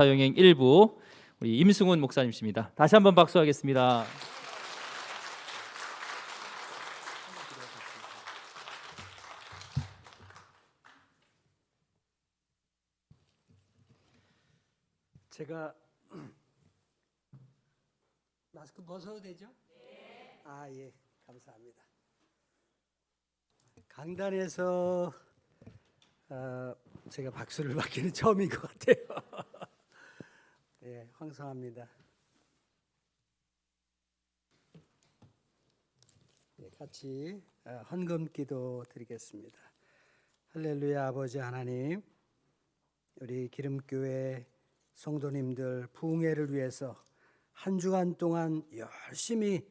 영행 1부 우리 임승훈 목사님이십니다. 다시 한번 박수하겠습니다. 제가 마스크 벗어도 되죠? 네. 예, 감사합니다. 강단에서 제가 박수를 받기는 처음인 것 같아요. 네, 황송합니다. 네, 같이 헌금기도 드리겠습니다. 할렐루야. 아버지 하나님, 우리 기름교회 성도님들 부흥회를 위해서 한 주간 동안 열심히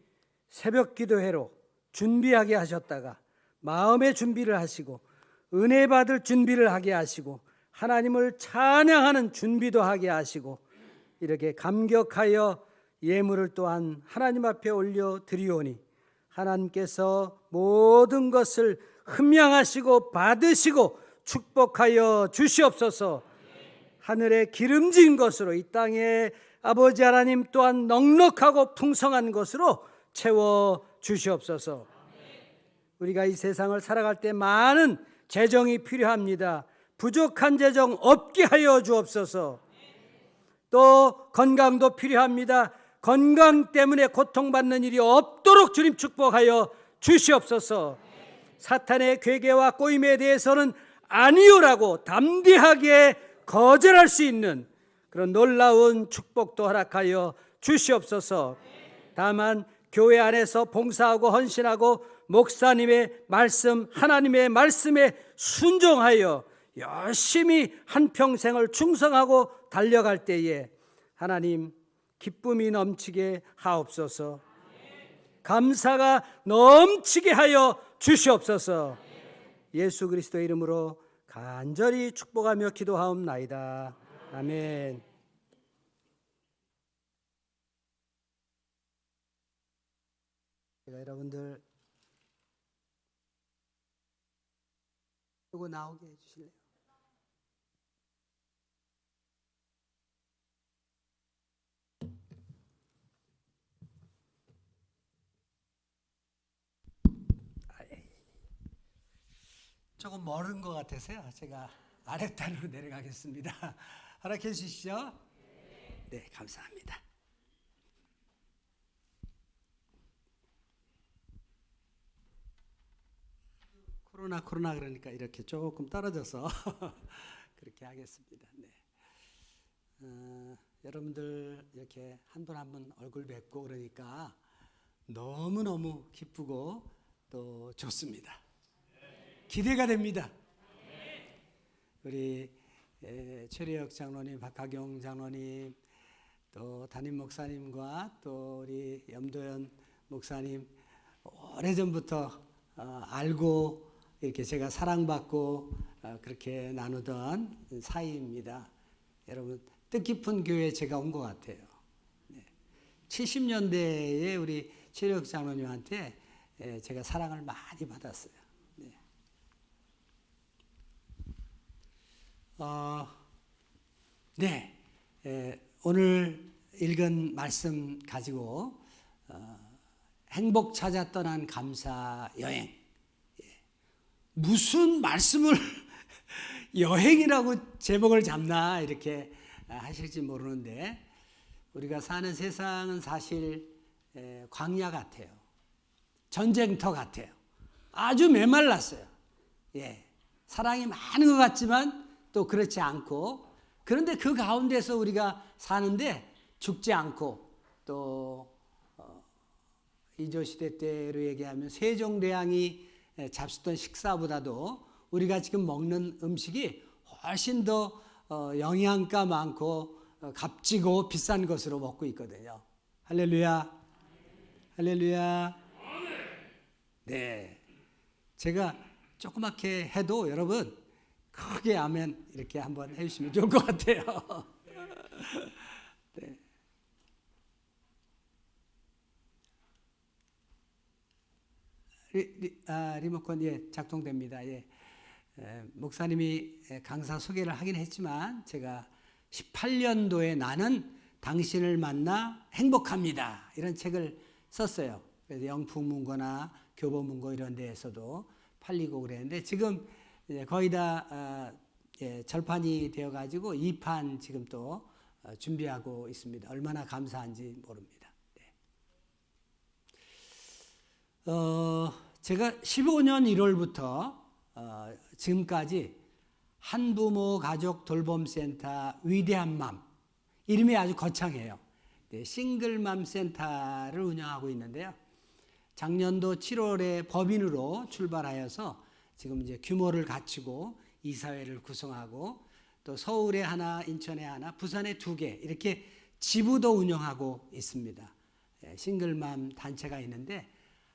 새벽 기도회로 준비하게 하셨다가 마음의 준비를 하시고 은혜 받을 준비를 하게 하시고 하나님을 찬양하는 준비도 하게 하시고 이렇게 감격하여 예물을 또한 하나님 앞에 올려 드리오니 하나님께서 모든 것을 흠양하시고 받으시고 축복하여 주시옵소서. 하늘의 기름진 것으로 이 땅에 아버지 하나님 또한 넉넉하고 풍성한 것으로 채워 주시옵소서. 우리가 이 세상을 살아갈 때 많은 재정이 필요합니다. 부족한 재정 없게 하여 주옵소서. 또 건강도 필요합니다. 건강 때문에 고통받는 일이 없도록 주님 축복하여 주시옵소서. 사탄의 괴계와 꼬임에 대해서는 아니오라고 담대하게 거절할 수 있는 그런 놀라운 축복도 허락하여 주시옵소서. 다만 교회 안에서 봉사하고 헌신하고 목사님의 말씀, 하나님의 말씀에 순종하여 열심히 한평생을 충성하고 달려갈 때에 하나님 기쁨이 넘치게 하옵소서. 감사가 넘치게 하여 주시옵소서. 예수 그리스도의 이름으로 간절히 축복하며 기도하옵나이다. 아멘. 제가 여러분들 이거 나오게 해주실래요? 조금 멀은 것 같아서요. 제가 아랫단으로 내려가겠습니다. 허락해 주시죠. 네, 감사합니다. 코로나 그러니까 이렇게 조금 떨어져서 그렇게 하겠습니다. 네. 여러분들 이렇게 한 분 한 분 얼굴 뵙고 그러니까 너무너무 기쁘고 또 좋습니다. 기대가 됩니다. 우리 최리혁 장로님, 박하경 장로님, 또 담임 목사님과 또 우리 염도연 목사님 오래전부터 알고 이렇게 제가 사랑받고 그렇게 나누던 사이입니다. 여러분 뜻깊은 교회에 제가 온 것 같아요. 70년대에 우리 최리혁 장로님한테 제가 사랑을 많이 받았어요. 오늘 읽은 말씀 가지고 행복 찾아 떠난 감사 여행. 무슨 말씀을 여행이라고 제목을 잡나 이렇게 하실지 모르는데 우리가 사는 세상은 사실 광야 같아요. 전쟁터 같아요. 아주 메말랐어요. 사랑이 많은 것 같지만 또 그렇지 않고 그런데 그 가운데서 우리가 사는데 죽지 않고 또 이조시대 때로 얘기하면 세종대왕이 잡수던 식사보다도 우리가 지금 먹는 음식이 훨씬 더 영양가 많고 값지고 비싼 것으로 먹고 있거든요. 할렐루야. 할렐루야. 네, 제가 조그맣게 해도 여러분 크게 아멘 이렇게 한번 해주시면 좋을 것 같아요. 네. 리모컨 작동됩니다. 목사님이 강사 소개를 하긴 했지만 제가 18년도에 나는 당신을 만나 행복합니다. 이런 책을 썼어요. 그래서 영풍문고나 교보문고 이런 데에서도 팔리고 그랬는데 지금 이제 거의 다 절판이 되어가지고 2판 지금 또 준비하고 있습니다. 얼마나 감사한지 모릅니다. 네. 제가 15년 1월부터 지금까지 한부모 가족 돌봄센터 위대한 맘, 이름이 아주 거창해요. 네, 싱글맘 센터를 운영하고 있는데요. 작년도 7월에 법인으로 출발하여서 지금 이제 규모를 갖추고 이사회를 구성하고 또 서울에 하나, 인천에 하나, 부산에 2개 이렇게 지부도 운영하고 있습니다. 싱글맘 단체가 있는데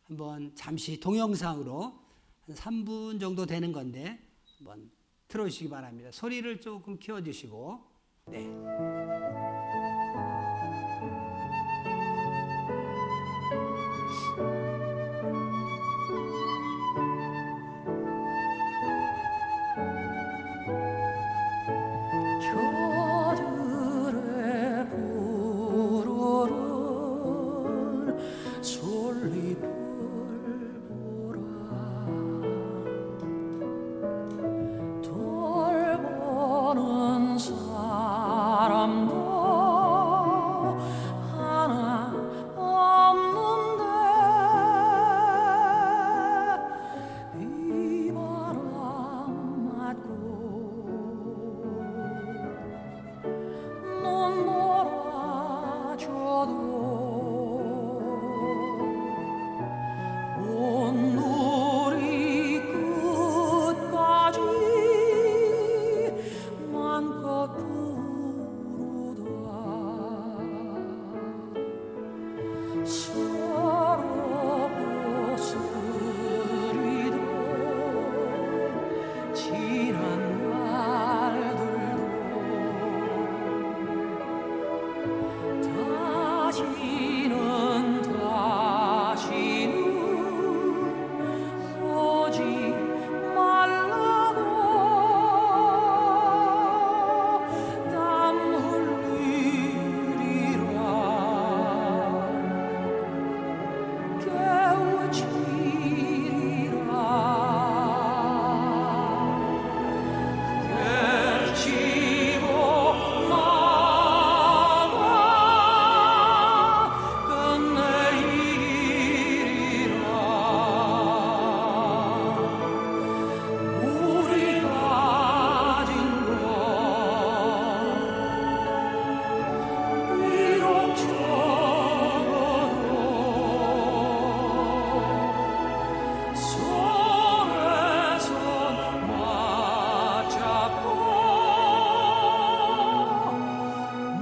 한번 잠시 동영상으로 한 3분 정도 되는 건데 한번 틀어주시기 바랍니다. 소리를 조금 키워주시고. 네. 겨들에 부르는 솔잎을 보라 돌보는 사람도 하나 없는데 비바람 맞고 눈 몰아줘도 온누리 끝까지 맘껏 부르다 서로 보스리던 지난 날들도 다시는 오지 말라고 땀 흘리리라 깨우치리라 깨치고 나가 끝내리라 우리 가진 것 비록 적어도 손에 손 맞잡고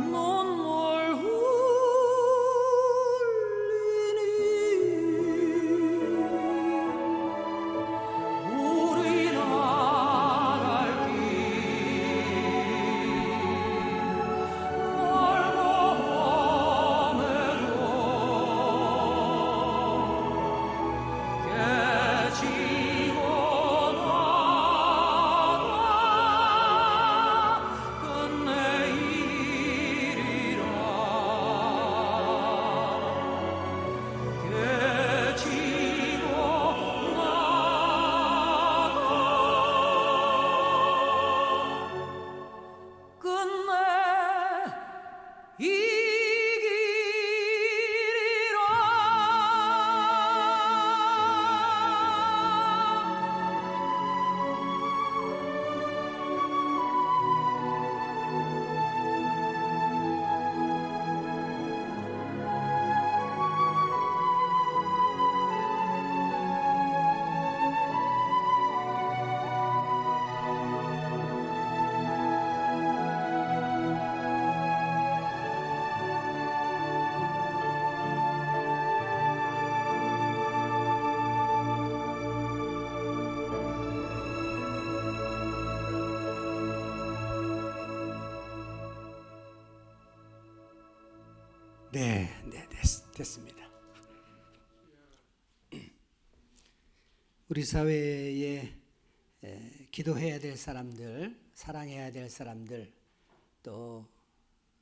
눈물 흘리니 우리 나갈 길 멀고 험해도 깨지고 나가 끝내리라 깨지고 나가 네, 됐습니다. 우리 사회에 기도해야 될 사람들, 사랑해야 될 사람들, 또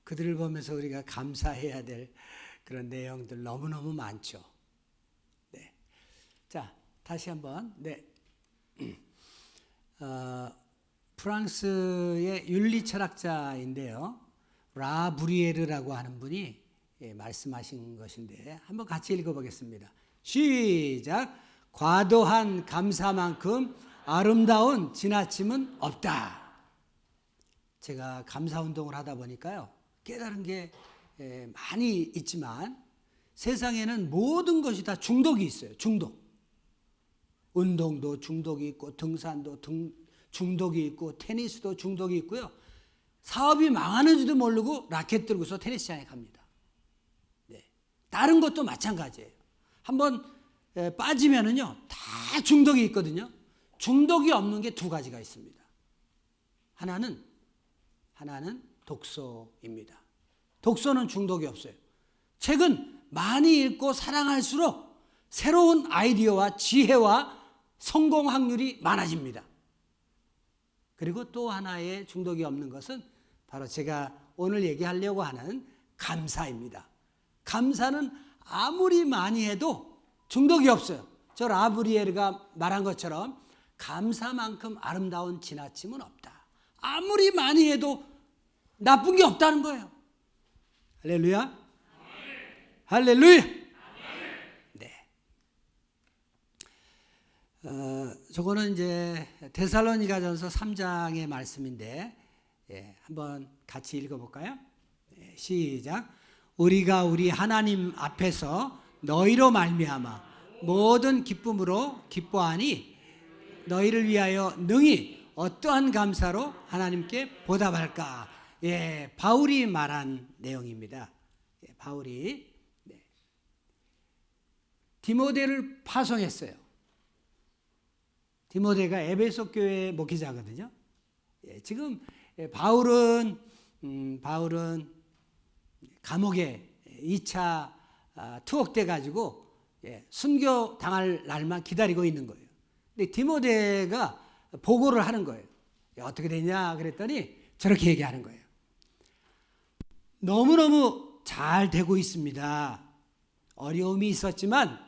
그들을 보면서 우리가 감사해야 될 그런 내용들 너무너무 많죠. 네. 자, 다시 한번. 네. 프랑스의 윤리 철학자인데요. 라 브리에르라고 하는 분이 말씀하신 것인데 한번 같이 읽어보겠습니다. 시작. 과도한 감사만큼 아름다운 지나침은 없다. 제가 감사운동을 하다 보니까요, 깨달은 게 많이 있지만 세상에는 모든 것이 다 중독이 있어요. 중독. 운동도 중독이 있고 등산도 중독이 있고 테니스도 중독이 있고요. 사업이 망하는지도 모르고 라켓 들고서 테니스장에 갑니다. 네. 다른 것도 마찬가지예요. 한번 빠지면은요, 다 중독이 있거든요. 중독이 없는 게 두 가지가 있습니다. 하나는 독서입니다. 독서는 중독이 없어요. 책은 많이 읽고 사랑할수록 새로운 아이디어와 지혜와 성공 확률이 많아집니다. 그리고 또 하나의 중독이 없는 것은 바로 제가 오늘 얘기하려고 하는 감사입니다. 감사는 아무리 많이 해도 중독이 없어요. 저 라브리에르가 말한 것처럼 감사만큼 아름다운 지나침은 없다. 아무리 많이 해도 나쁜 게 없다는 거예요. 할렐루야. 할렐루야. 네. 저거는 이제 데살로니가전서 3장의 말씀인데, 한번 같이 읽어볼까요? 시작. 우리가 우리 하나님 앞에서 너희로 말미암아 모든 기쁨으로 기뻐하니 너희를 위하여 능히 어떠한 감사로 하나님께 보답할까? 바울이 말한 내용입니다. 바울이 디모데를 파송했어요. 디모데가 에베소 교회 목회자거든요. 지금 바울은 감옥에 2차 투옥돼 가지고 순교 당할 날만 기다리고 있는 거예요. 근데 디모데가 보고를 하는 거예요. 어떻게 되냐 그랬더니 저렇게 얘기하는 거예요. 너무너무 잘 되고 있습니다. 어려움이 있었지만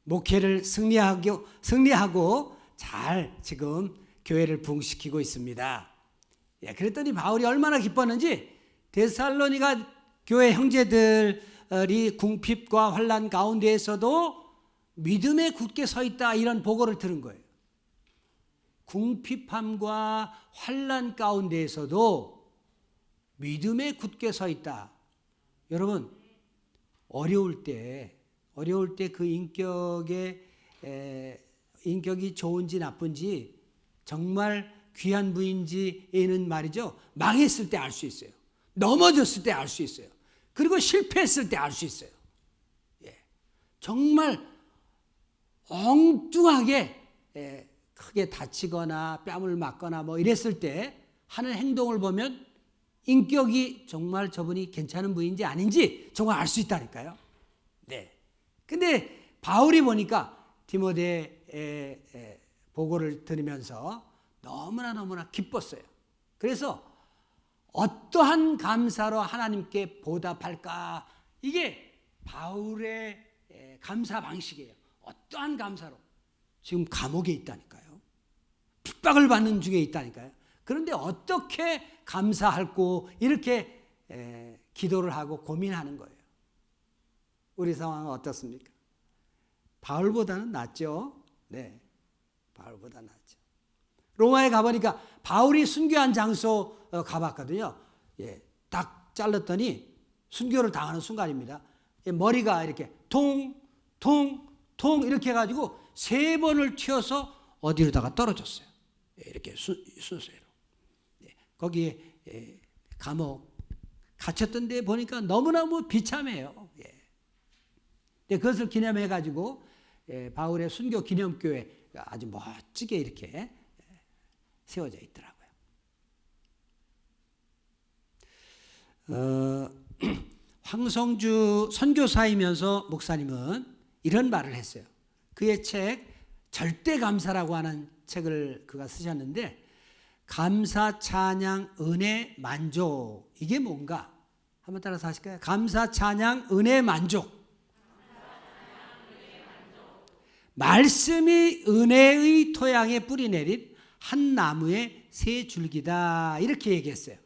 목회를 승리하고 잘 지금 교회를 부흥시키고 있습니다. 그랬더니 바울이 얼마나 기뻤는지 데살로니가 교회 형제들이 궁핍과 환난 가운데에서도 믿음에 굳게 서 있다, 이런 보고를 들은 거예요. 궁핍함과 환난 가운데에서도 믿음에 굳게 서 있다. 여러분, 어려울 때 그 인격이 좋은지 나쁜지, 정말 귀한 분인지는 말이죠, 망했을 때 알 수 있어요. 넘어졌을 때 알 수 있어요. 그리고 실패했을 때 알 수 있어요. 정말 엉뚱하게 크게 다치거나 뺨을 맞거나 뭐 이랬을 때 하는 행동을 보면 인격이 정말 저분이 괜찮은 분인지 아닌지 정말 알 수 있다니까요. 네. 근데 바울이 보니까 디모데의 보고를 들으면서 너무나 기뻤어요. 그래서 어떠한 감사로 하나님께 보답할까? 이게 바울의 감사 방식이에요. 어떠한 감사로. 지금 감옥에 있다니까요. 핍박을 받는 중에 있다니까요. 그런데 어떻게 감사할고 이렇게 기도를 하고 고민하는 거예요. 우리 상황은 어떻습니까? 바울보다는 낫죠. 네, 바울보다 낫죠. 로마에 가보니까 바울이 순교한 장소 가봤거든요. 딱 잘랐더니 순교를 당하는 순간입니다. 머리가 이렇게 통 이렇게 해가지고 3번을 튀어서 어디로다가 떨어졌어요. 이렇게 순서로. 거기에 감옥 갇혔던 데 보니까 너무너무 비참해요. 그것을 기념해가지고 바울의 순교 기념교회가 아주 멋지게 이렇게 세워져 있더라고요. 황성주 선교사이면서 목사님은 이런 말을 했어요. 그의 책 절대감사라고 하는 책을 그가 쓰셨는데, 감사, 찬양, 은혜, 만족. 이게 뭔가? 한번 따라서 하실까요? 감사, 찬양, 은혜, 만족. 말씀이 은혜의 토양에 뿌리 내린 한 나무의 새 줄기다. 이렇게 얘기했어요.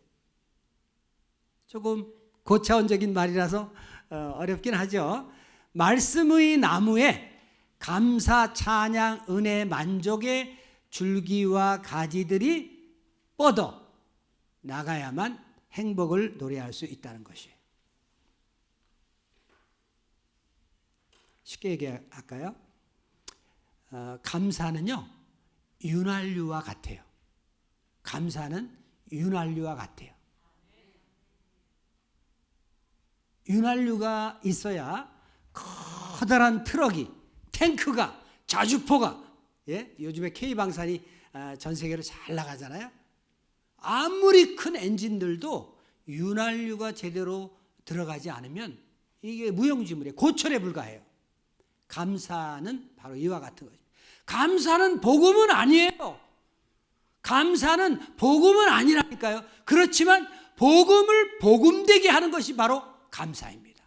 조금 고차원적인 말이라서 어렵긴 하죠. 말씀의 나무에 감사, 찬양, 은혜, 만족의 줄기와 가지들이 뻗어 나가야만 행복을 노래할 수 있다는 것이에요. 쉽게 얘기할까요? 감사는요, 윤활유와 같아요. 감사는 윤활유와 같아요. 윤활유가 있어야 커다란 트럭이, 탱크가, 자주포가, 예? 요즘에 K방산이 전 세계로 잘 나가잖아요. 아무리 큰 엔진들도 윤활유가 제대로 들어가지 않으면 이게 무용지물이에요. 고철에 불과해요. 감사는 바로 이와 같은 거죠. 감사는 복음은 아니에요. 감사는 복음은 아니라니까요. 그렇지만 복음을 복음되게 하는 것이 바로 감사입니다.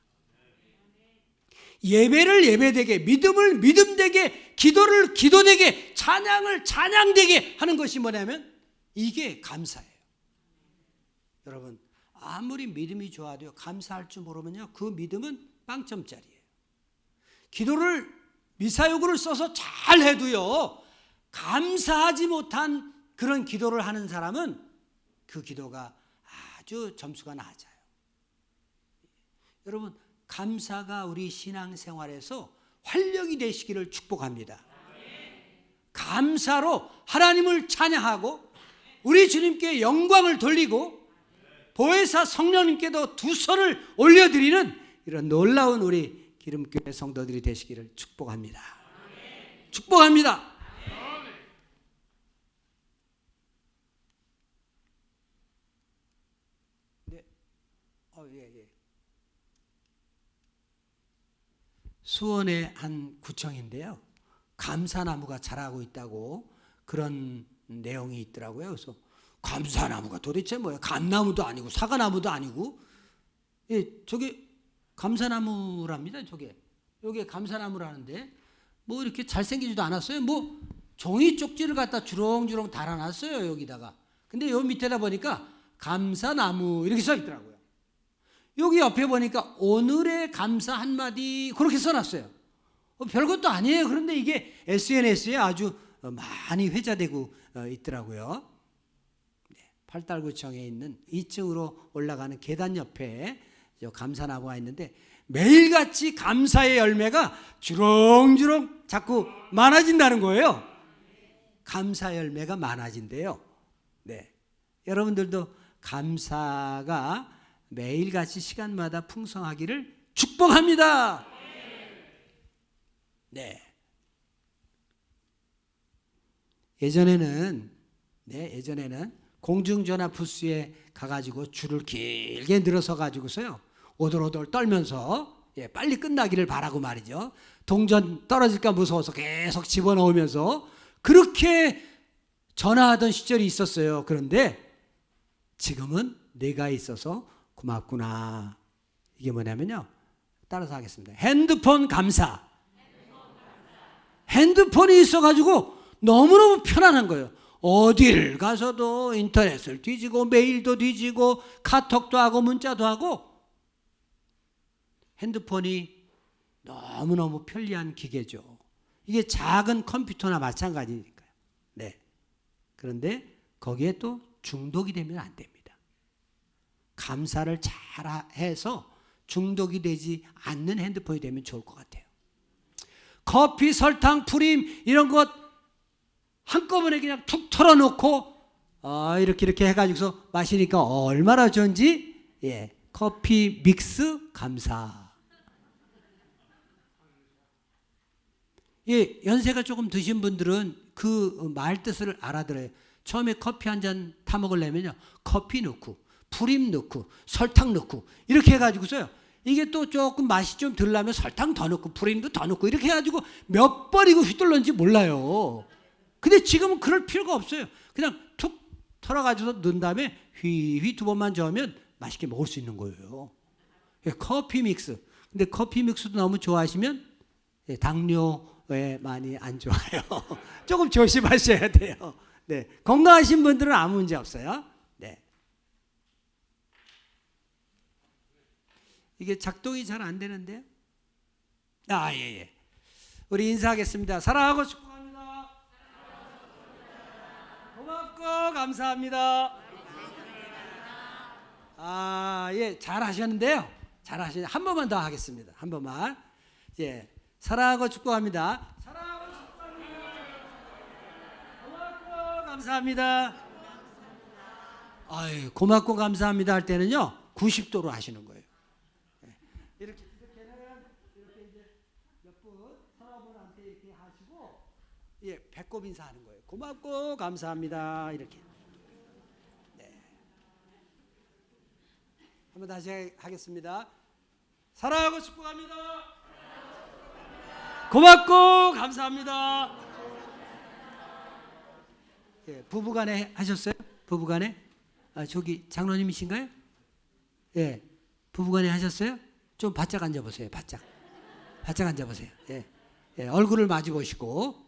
예배를 예배되게, 믿음을 믿음되게, 기도를 기도되게, 찬양을 찬양되게 하는 것이 뭐냐면 이게 감사예요. 여러분, 아무리 믿음이 좋아도요, 감사할 줄 모르면요, 그 믿음은 빵점짜리예요. 기도를 미사여구를 써서 잘 해도요, 감사하지 못한 그런 기도를 하는 사람은 그 기도가 아주 점수가 낮아요. 여러분, 감사가 우리 신앙생활에서 활력이 되시기를 축복합니다. 감사로 하나님을 찬양하고 우리 주님께 영광을 돌리고 보혜사 성령님께도 두 손을 올려드리는 이런 놀라운 우리 기름교회 성도들이 되시기를 축복합니다. 축복합니다. 네. 예. 수원의 한 구청인데요, 감사나무가 자라고 있다고 그런 내용이 있더라고요. 그래서 감사나무가 도대체 뭐예요? 감나무도 아니고 사과나무도 아니고, 예, 저게 감사나무랍니다. 요게 감사나무라는데 뭐 이렇게 잘생기지도 않았어요. 뭐 종이 쪽지를 갖다 주렁주렁 달아놨어요, 여기다가. 근데 요 밑에다 보니까 감사나무 이렇게 써 있더라고요. 여기 옆에 보니까 오늘의 감사 한마디 그렇게 써놨어요. 별것도 아니에요. 그런데 이게 SNS에 아주 많이 회자되고 있더라고요. 팔달구청에 있는 2층으로 올라가는 계단 옆에 감사나무가 있는데 매일같이 감사의 열매가 주렁주렁 자꾸 많아진다는 거예요. 감사 열매가 많아진대요. 네. 여러분들도 감사가 매일같이 시간마다 풍성하기를 축복합니다. 네. 예전에는 공중전화 부스에 가가지고 줄을 길게 늘어서 가지고서요, 오돌오돌 떨면서 빨리 끝나기를 바라고 말이죠. 동전 떨어질까 무서워서 계속 집어넣으면서 그렇게 전화하던 시절이 있었어요. 그런데 지금은 내가 있어서 고맙구나. 이게 뭐냐면요, 따라서 하겠습니다. 핸드폰 감사. 핸드폰이 있어가지고 너무너무 편안한 거예요. 어디를 가서도 인터넷을 뒤지고 메일도 뒤지고 카톡도 하고 문자도 하고, 핸드폰이 너무너무 편리한 기계죠. 이게 작은 컴퓨터나 마찬가지니까요. 네. 그런데 거기에 또 중독이 되면 안 됩니다. 감사를 잘 해서 중독이 되지 않는 핸드폰이 되면 좋을 것 같아요. 커피, 설탕, 프림 이런 것 한꺼번에 그냥 툭 털어놓고 이렇게 해가지고서 마시니까 얼마나 좋은지. 예, 커피 믹스 감사. 예, 연세가 조금 드신 분들은 그 말 뜻을 알아들어요. 처음에 커피 한 잔 타 먹으려면요, 커피 넣고 프림 넣고 설탕 넣고 이렇게 해가지고서요, 이게 또 조금 맛이 좀 들려면 설탕 더 넣고 프림도 더 넣고 이렇게 해가지고 몇 번이고 휘둘렀는지 몰라요. 근데 지금은 그럴 필요가 없어요. 그냥 툭 털어가지고 넣은 다음에 휘휘 2번만 저으면 맛있게 먹을 수 있는 거예요. 커피 믹스. 근데 커피 믹스도 너무 좋아하시면 당뇨에 많이 안 좋아요. 조금 조심하셔야 돼요. 네, 건강하신 분들은 아무 문제 없어요. 네. 이게 작동이 잘 안 되는데요. 예. 우리 인사하겠습니다. 사랑하고 축복합니다. 고맙고 감사합니다. 예, 잘 하셨는데요. 한 번만 더 하겠습니다. 한 번만. 예, 사랑하고 축복합니다. 사랑하고 축복합니다. 고맙고 감사합니다. 고맙고 감사합니다 할 때는요 90도로 하시는 거예요. 이렇게는 이렇게 이제 몇 분 서로분한테 이렇게 하시고 배꼽 인사하는 거예요. 고맙고 감사합니다 이렇게. 한번 다시 하겠습니다. 사랑하고 축복합니다. 고맙고 감사합니다. 부부간에 하셨어요? 부부간에? 저기 장로님이신가요? 예, 부부간에 하셨어요? 좀 바짝 앉아보세요. 바짝 앉아보세요. 얼굴을 마주 보시고,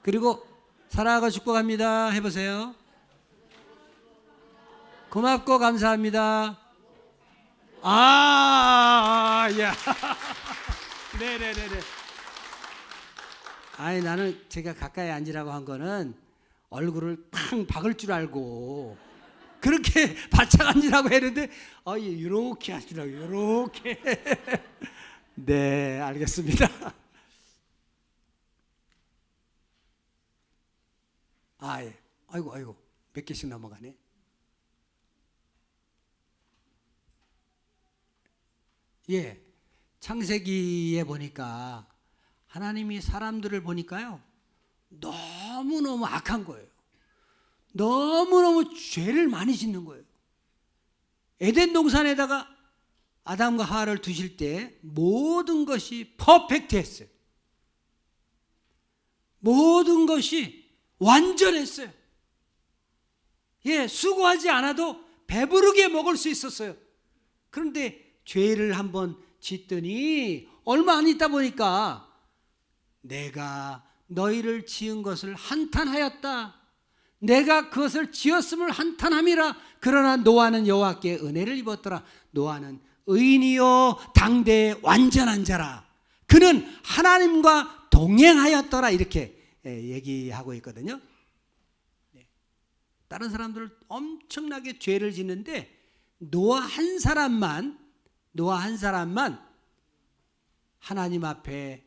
그리고 사랑하고 축복합니다 해보세요. 고맙고 감사합니다. 야. 네네네네. 나는 제가 가까이 앉으라고 한 거는 얼굴을 탕 박을 줄 알고 그렇게 바짝 앉으라고 했는데 이렇게 하시라고 이렇게. 네, 알겠습니다. 아이고 몇 개씩 넘어가네. 창세기에 보니까 하나님이 사람들을 보니까요 너무너무 악한 거예요. 너무너무 죄를 많이 짓는 거예요. 에덴 동산에다가 아담과 하와를 두실 때 모든 것이 퍼펙트했어요. 모든 것이 완전했어요. 수고하지 않아도 배부르게 먹을 수 있었어요. 그런데 죄를 한번 짓더니 얼마 안 있다 보니까 내가 너희를 지은 것을 한탄하였다. 내가 그것을 지었음을 한탄함이라. 그러나 노아는 여호와께 은혜를 입었더라. 노아는 의인이요 당대의 완전한 자라. 그는 하나님과 동행하였더라. 이렇게 얘기하고 있거든요. 다른 사람들은 엄청나게 죄를 짓는데 노아 한 사람만 하나님 앞에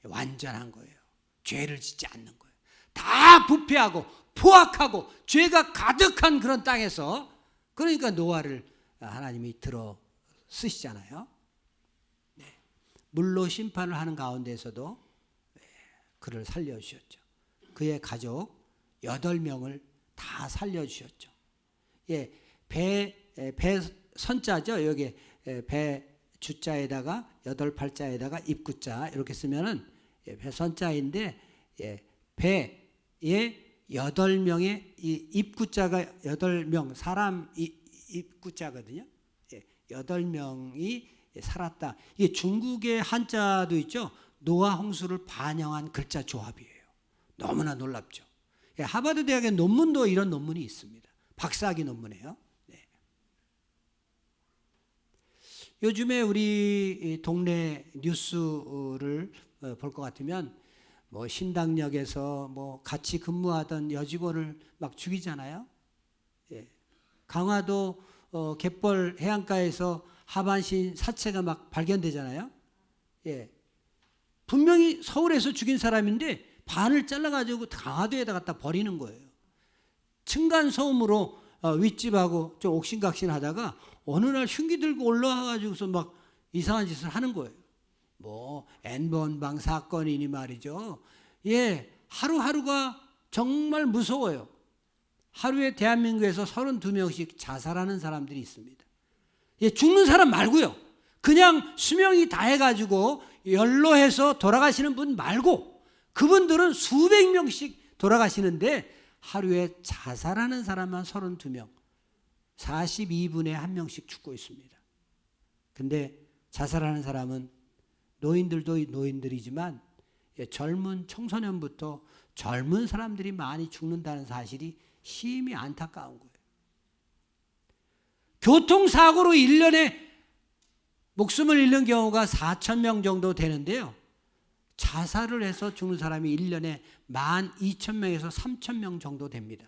완전한 거예요. 죄를 짓지 않는 거예요. 다 부패하고 포악하고 죄가 가득한 그런 땅에서, 그러니까 노아를 하나님이 들어 쓰시잖아요. 물로 심판을 하는 가운데서도 그를 살려주셨죠. 그의 가족 8명을 다 살려주셨죠. 배 선자죠. 여기 배 주자에다가 8팔자에다가 입구자 이렇게 쓰면은 배 선자인데 배에 8명의 이 입구자가 8명 사람 입구자거든요. 8명이 살았다. 이게 중국의 한자도 있죠. 노아 홍수를 반영한 글자 조합이에요. 너무나 놀랍죠. 하버드 대학의 논문도 이런 논문이 있습니다. 박사학위 논문이에요. 요즘에 우리 동네 뉴스를 볼 것 같으면 뭐 신당역에서 뭐 같이 근무하던 여직원을 막 죽이잖아요. 강화도 갯벌 해안가에서 하반신 사체가 막 발견되잖아요. 분명히 서울에서 죽인 사람인데 반을 잘라가지고 강화도에다 갖다 버리는 거예요. 층간 소음으로 윗집하고 좀 옥신각신하다가 어느 날 흉기 들고 올라와가지고서 막 이상한 짓을 하는 거예요. 뭐 N번방 사건이니 말이죠. 하루하루가 정말 무서워요. 하루에 대한민국에서 32명씩 자살하는 사람들이 있습니다. 죽는 사람 말고요. 그냥 수명이 다해가지고 연로해서 돌아가시는 분 말고 그분들은 수백 명씩 돌아가시는데 하루에 자살하는 사람만 32명, 42분에 1명씩 죽고 있습니다. 근데 자살하는 사람은 노인들도 노인들이지만 젊은 청소년부터 젊은 사람들이 많이 죽는다는 사실이 심히 안타까운 거예요. 교통사고로 1년에 목숨을 잃는 경우가 4,000명 정도 되는데요. 자살을 해서 죽는 사람이 1년에 12,000명에서 3,000명 정도 됩니다.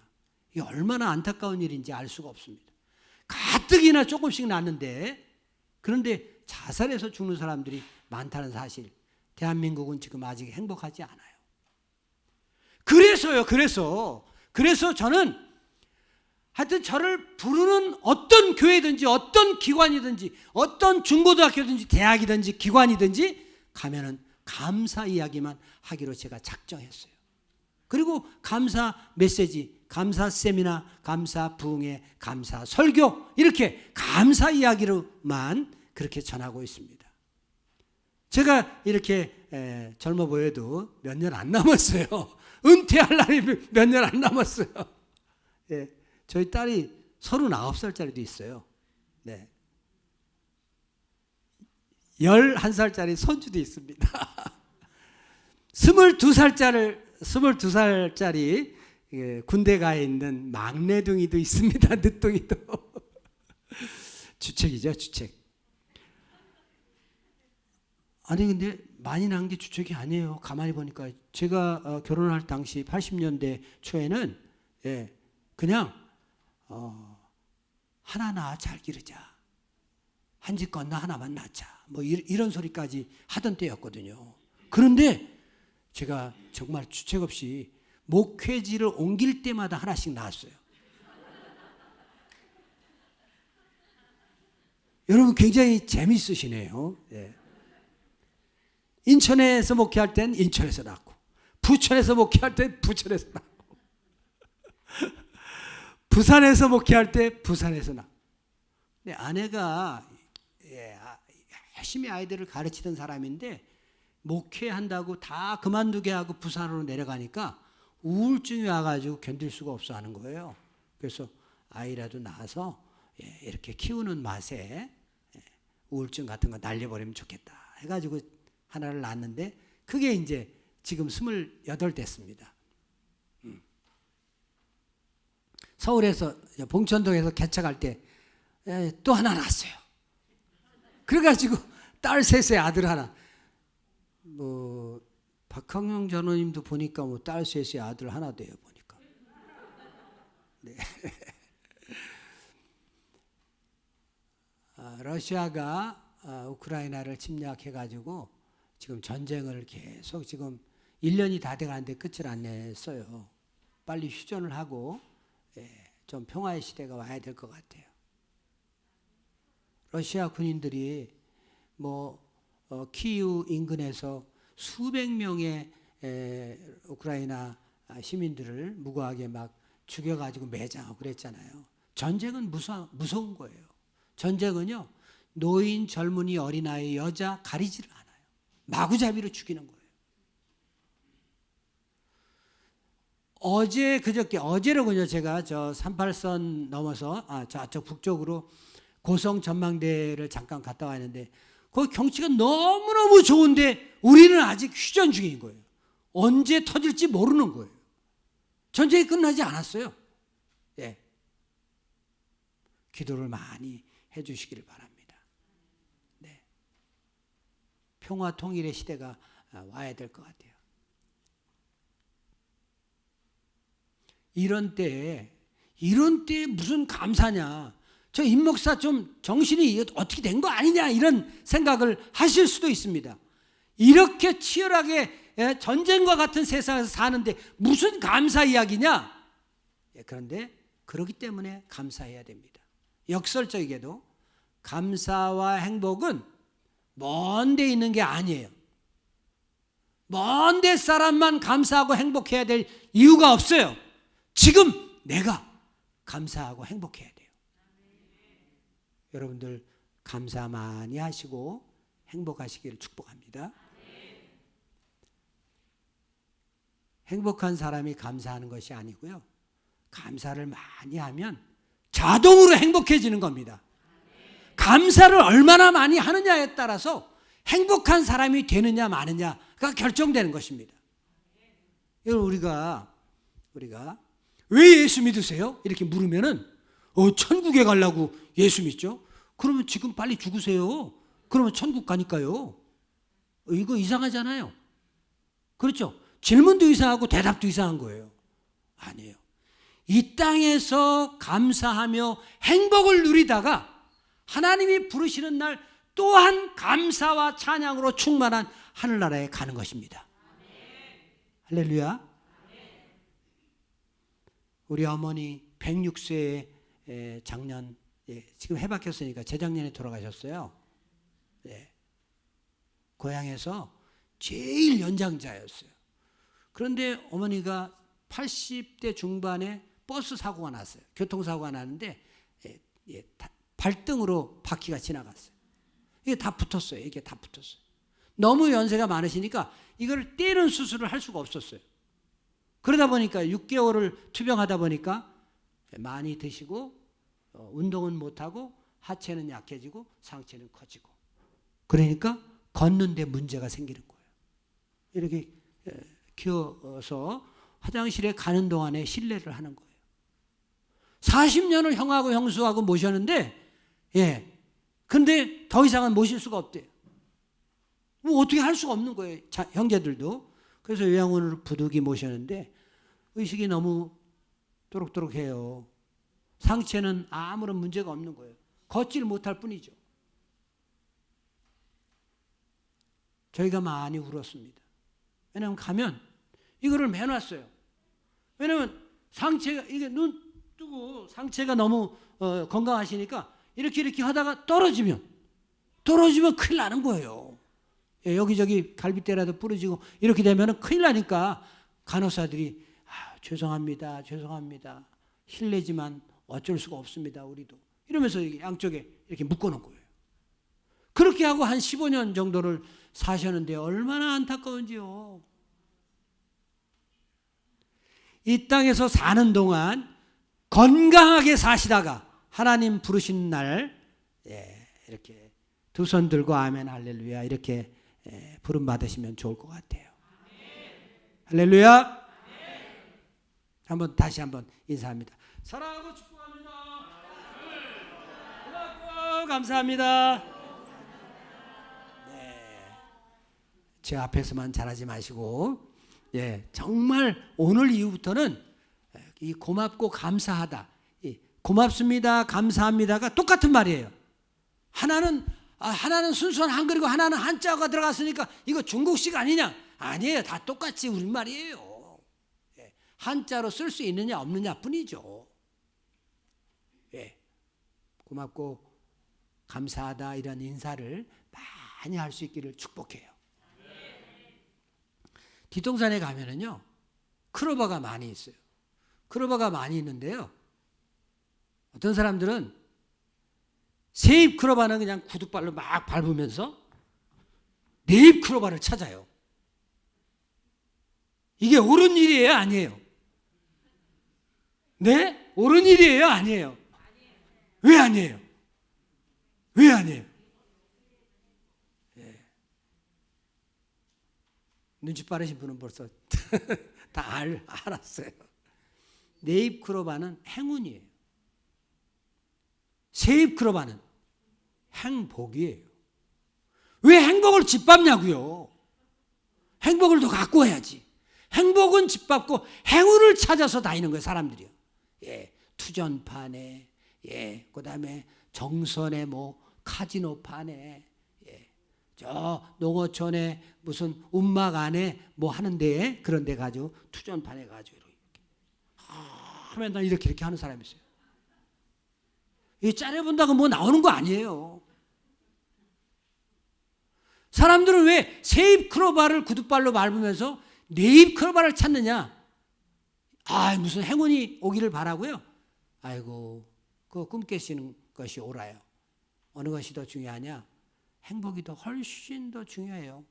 이게 얼마나 안타까운 일인지 알 수가 없습니다. 가뜩이나 조금씩 났는데, 그런데 자살해서 죽는 사람들이 많다는 사실, 대한민국은 지금 아직 행복하지 않아요. 그래서 저는 하여튼 저를 부르는 어떤 교회든지 어떤 기관이든지 어떤 중고등학교든지 대학이든지 기관이든지 가면은 감사 이야기만 하기로 제가 작정했어요. 그리고 감사 메시지, 감사 세미나, 감사 부흥회, 감사 설교, 이렇게 감사 이야기로만 그렇게 전하고 있습니다. 제가 이렇게 젊어 보여도 몇 년 안 남았어요. 은퇴할 날이 몇 년 안 남았어요. 예, 저희 딸이 39살짜리도 있어요. 네. 11살짜리 손주도 있습니다. 22살짜리 군대 가 있는 막내둥이도 있습니다. 늦둥이도. 주책이죠, 주책. 아니 근데 많이 난 게 주책이 아니에요. 가만히 보니까 제가 결혼할 당시 80년대 초에는 그냥 하나 낳아 잘 기르자, 한 집 건너 하나만 낳자, 뭐 이런 소리까지 하던 때였거든요. 그런데 제가 정말 주책 없이 목회지를 옮길 때마다 하나씩 낳았어요. 여러분 굉장히 재밌으시네요. 예. 인천에서 목회할 땐 인천에서 낳고, 부천에서 목회할 때 부천에서 낳고, 부산에서 목회할 때 부산에서 낳고. 근데 아내가 열심히 아이들을 가르치던 사람인데 목회한다고 다 그만두게 하고 부산으로 내려가니까 우울증이 와가지고 견딜 수가 없어 하는 거예요. 그래서 아이라도 낳아서 이렇게 키우는 맛에 우울증 같은 거 날려버리면 좋겠다 해가지고 하나를 낳았는데 그게 이제 지금 28 됐습니다. 서울에서 봉천동에서 개척할 때 또 하나 낳았어요. 그래가지고 딸 셋에 아들 하나. 뭐 박항영 전우님도 보니까 뭐 딸 셋에 아들 하나 돼요 보니까. 네. 러시아가 우크라이나를 침략해가지고 지금 전쟁을 계속 지금 1년이 다 돼가는데 끝을 안 냈어요. 빨리 휴전을 하고 좀 평화의 시대가 와야 될 것 같아요. 러시아 군인들이 키이우 인근에서 수백 명의 우크라이나 시민들을 무고하게 막 죽여가지고 매장하고 그랬잖아요. 전쟁은 무서운 거예요. 전쟁은요, 노인, 젊은이, 어린아이, 여자 가리지를 않아요. 마구잡이로 죽이는 거예요. 어제로군요. 제가 저 38선 넘어서 저쪽 북쪽으로 고성 전망대를 잠깐 갔다 왔는데 거기 경치가 너무너무 좋은데 우리는 아직 휴전 중인 거예요. 언제 터질지 모르는 거예요. 전쟁이 끝나지 않았어요. 예. 기도를 많이 해주시기를 바랍니다. 네. 평화 통일의 시대가 와야 될 것 같아요. 이런 때에 무슨 감사냐? 저 임 목사 좀 정신이 어떻게 된 거 아니냐 이런 생각을 하실 수도 있습니다. 이렇게 치열하게 전쟁과 같은 세상에서 사는데 무슨 감사 이야기냐? 그런데 그렇기 때문에 감사해야 됩니다. 역설적이게도 감사와 행복은 먼 데 있는 게 아니에요. 먼 데 사람만 감사하고 행복해야 될 이유가 없어요. 지금 내가 감사하고 행복해야 돼요. 여러분들 감사 많이 하시고 행복하시기를 축복합니다. 행복한 사람이 감사하는 것이 아니고요. 감사를 많이 하면 자동으로 행복해지는 겁니다. 감사를 얼마나 많이 하느냐에 따라서 행복한 사람이 되느냐 마느냐가 결정되는 것입니다. 여러분, 우리가 왜 예수 믿으세요? 이렇게 물으면은 천국에 가려고 예수 믿죠? 그러면 지금 빨리 죽으세요. 그러면 천국 가니까요. 이거 이상하잖아요. 그렇죠? 질문도 이상하고 대답도 이상한 거예요. 아니에요. 이 땅에서 감사하며 행복을 누리다가 하나님이 부르시는 날 또한 감사와 찬양으로 충만한 하늘나라에 가는 것입니다. 할렐루야. 우리 어머니 106세에 작년, 지금 해박했으니까 재작년에 돌아가셨어요. 고향에서 제일 연장자였어요. 그런데 어머니가 80대 중반에 버스 사고가 났어요. 교통사고가 났는데 발등으로 바퀴가 지나갔어요. 이게 다 붙었어요. 너무 연세가 많으시니까 이걸 떼는 수술을 할 수가 없었어요. 그러다 보니까 6개월을 투병하다 보니까 많이 드시고 운동은 못하고 하체는 약해지고 상체는 커지고, 그러니까 걷는데 문제가 생기는 거예요. 이렇게 키워서 화장실에 가는 동안에 실례를 하는 거예요. 40년을 형하고 형수하고 모셨는데 근데 더 이상은 모실 수가 없대요. 뭐 어떻게 할 수가 없는 거예요. 형제들도. 그래서 요양원으로 부득이 모셨는데 의식이 너무 또록또록해요. 상체는 아무런 문제가 없는 거예요. 걷지를 못할 뿐이죠. 저희가 많이 울었습니다. 왜냐하면 가면 이거를 매놨어요. 왜냐하면 상체가, 이게 눈 뜨고 상체가 너무 건강하시니까 이렇게 하다가 떨어지면 큰일 나는 거예요. 여기저기 갈비뼈라도 부러지고 이렇게 되면 큰일 나니까 간호사들이 죄송합니다. 실례지만 어쩔 수가 없습니다. 우리도. 이러면서 양쪽에 이렇게 묶어놓은 거예요. 그렇게 하고 한 15년 정도를 사셨는데 얼마나 안타까운지요. 이 땅에서 사는 동안 건강하게 사시다가 하나님 부르신 날 이렇게 두 손 들고 아멘 할렐루야 이렇게 부름 받으시면 좋을 것 같아요. 할렐루야. 다시 한번 인사합니다. 사랑하고 축복합니다. 고맙고 감사합니다. 제 앞에서만 잘하지 마시고 정말 오늘 이후부터는 이 고맙고 감사하다, 고맙습니다, 감사합니다가 똑같은 말이에요. 하나는 순수한 한글이고 하나는 한자가 들어갔으니까 이거 중국식 아니냐? 아니에요. 다 똑같이 우리말이에요. 한자로 쓸 수 있느냐 없느냐 뿐이죠. 고맙고 감사하다 이런 인사를 많이 할 수 있기를 축복해요. 뒷동산에 가면은요 크로버가 많이 있어요. 크로버가 많이 있는데요, 어떤 사람들은 세입 크로바는 그냥 구두발로 막 밟으면서 네입 크로바를 찾아요. 이게 옳은 일이에요, 아니에요? 네? 옳은 일이에요, 아니에요? 왜 아니에요? 왜 아니에요? 눈치 빠르신 분은 벌써 다 알았어요. 네입 크로바는 행운이에요. 세입 크로바는 행복이에요. 왜 행복을 짓밟냐고요? 행복을 더 갖고 와야지. 행복은 짓밟고 행운을 찾아서 다니는 거예요, 사람들이요. 투전판에, 그다음에 정선에 카지노판에, 저 농어촌에 무슨 운막 안에 하는 데에 그런 데 가지고 투전판에 가지고 이렇게 맨날 이렇게 하는 사람이 있어요. 이 짜려본다고 나오는 거 아니에요. 사람들은 왜 세입 크로바를 구두발로 밟으면서 네입 크로바를 찾느냐? 무슨 행운이 오기를 바라고요? 아이고, 그거 꿈 깨시는 것이 옳아요. 어느 것이 더 중요하냐? 행복이 더 훨씬 더 중요해요.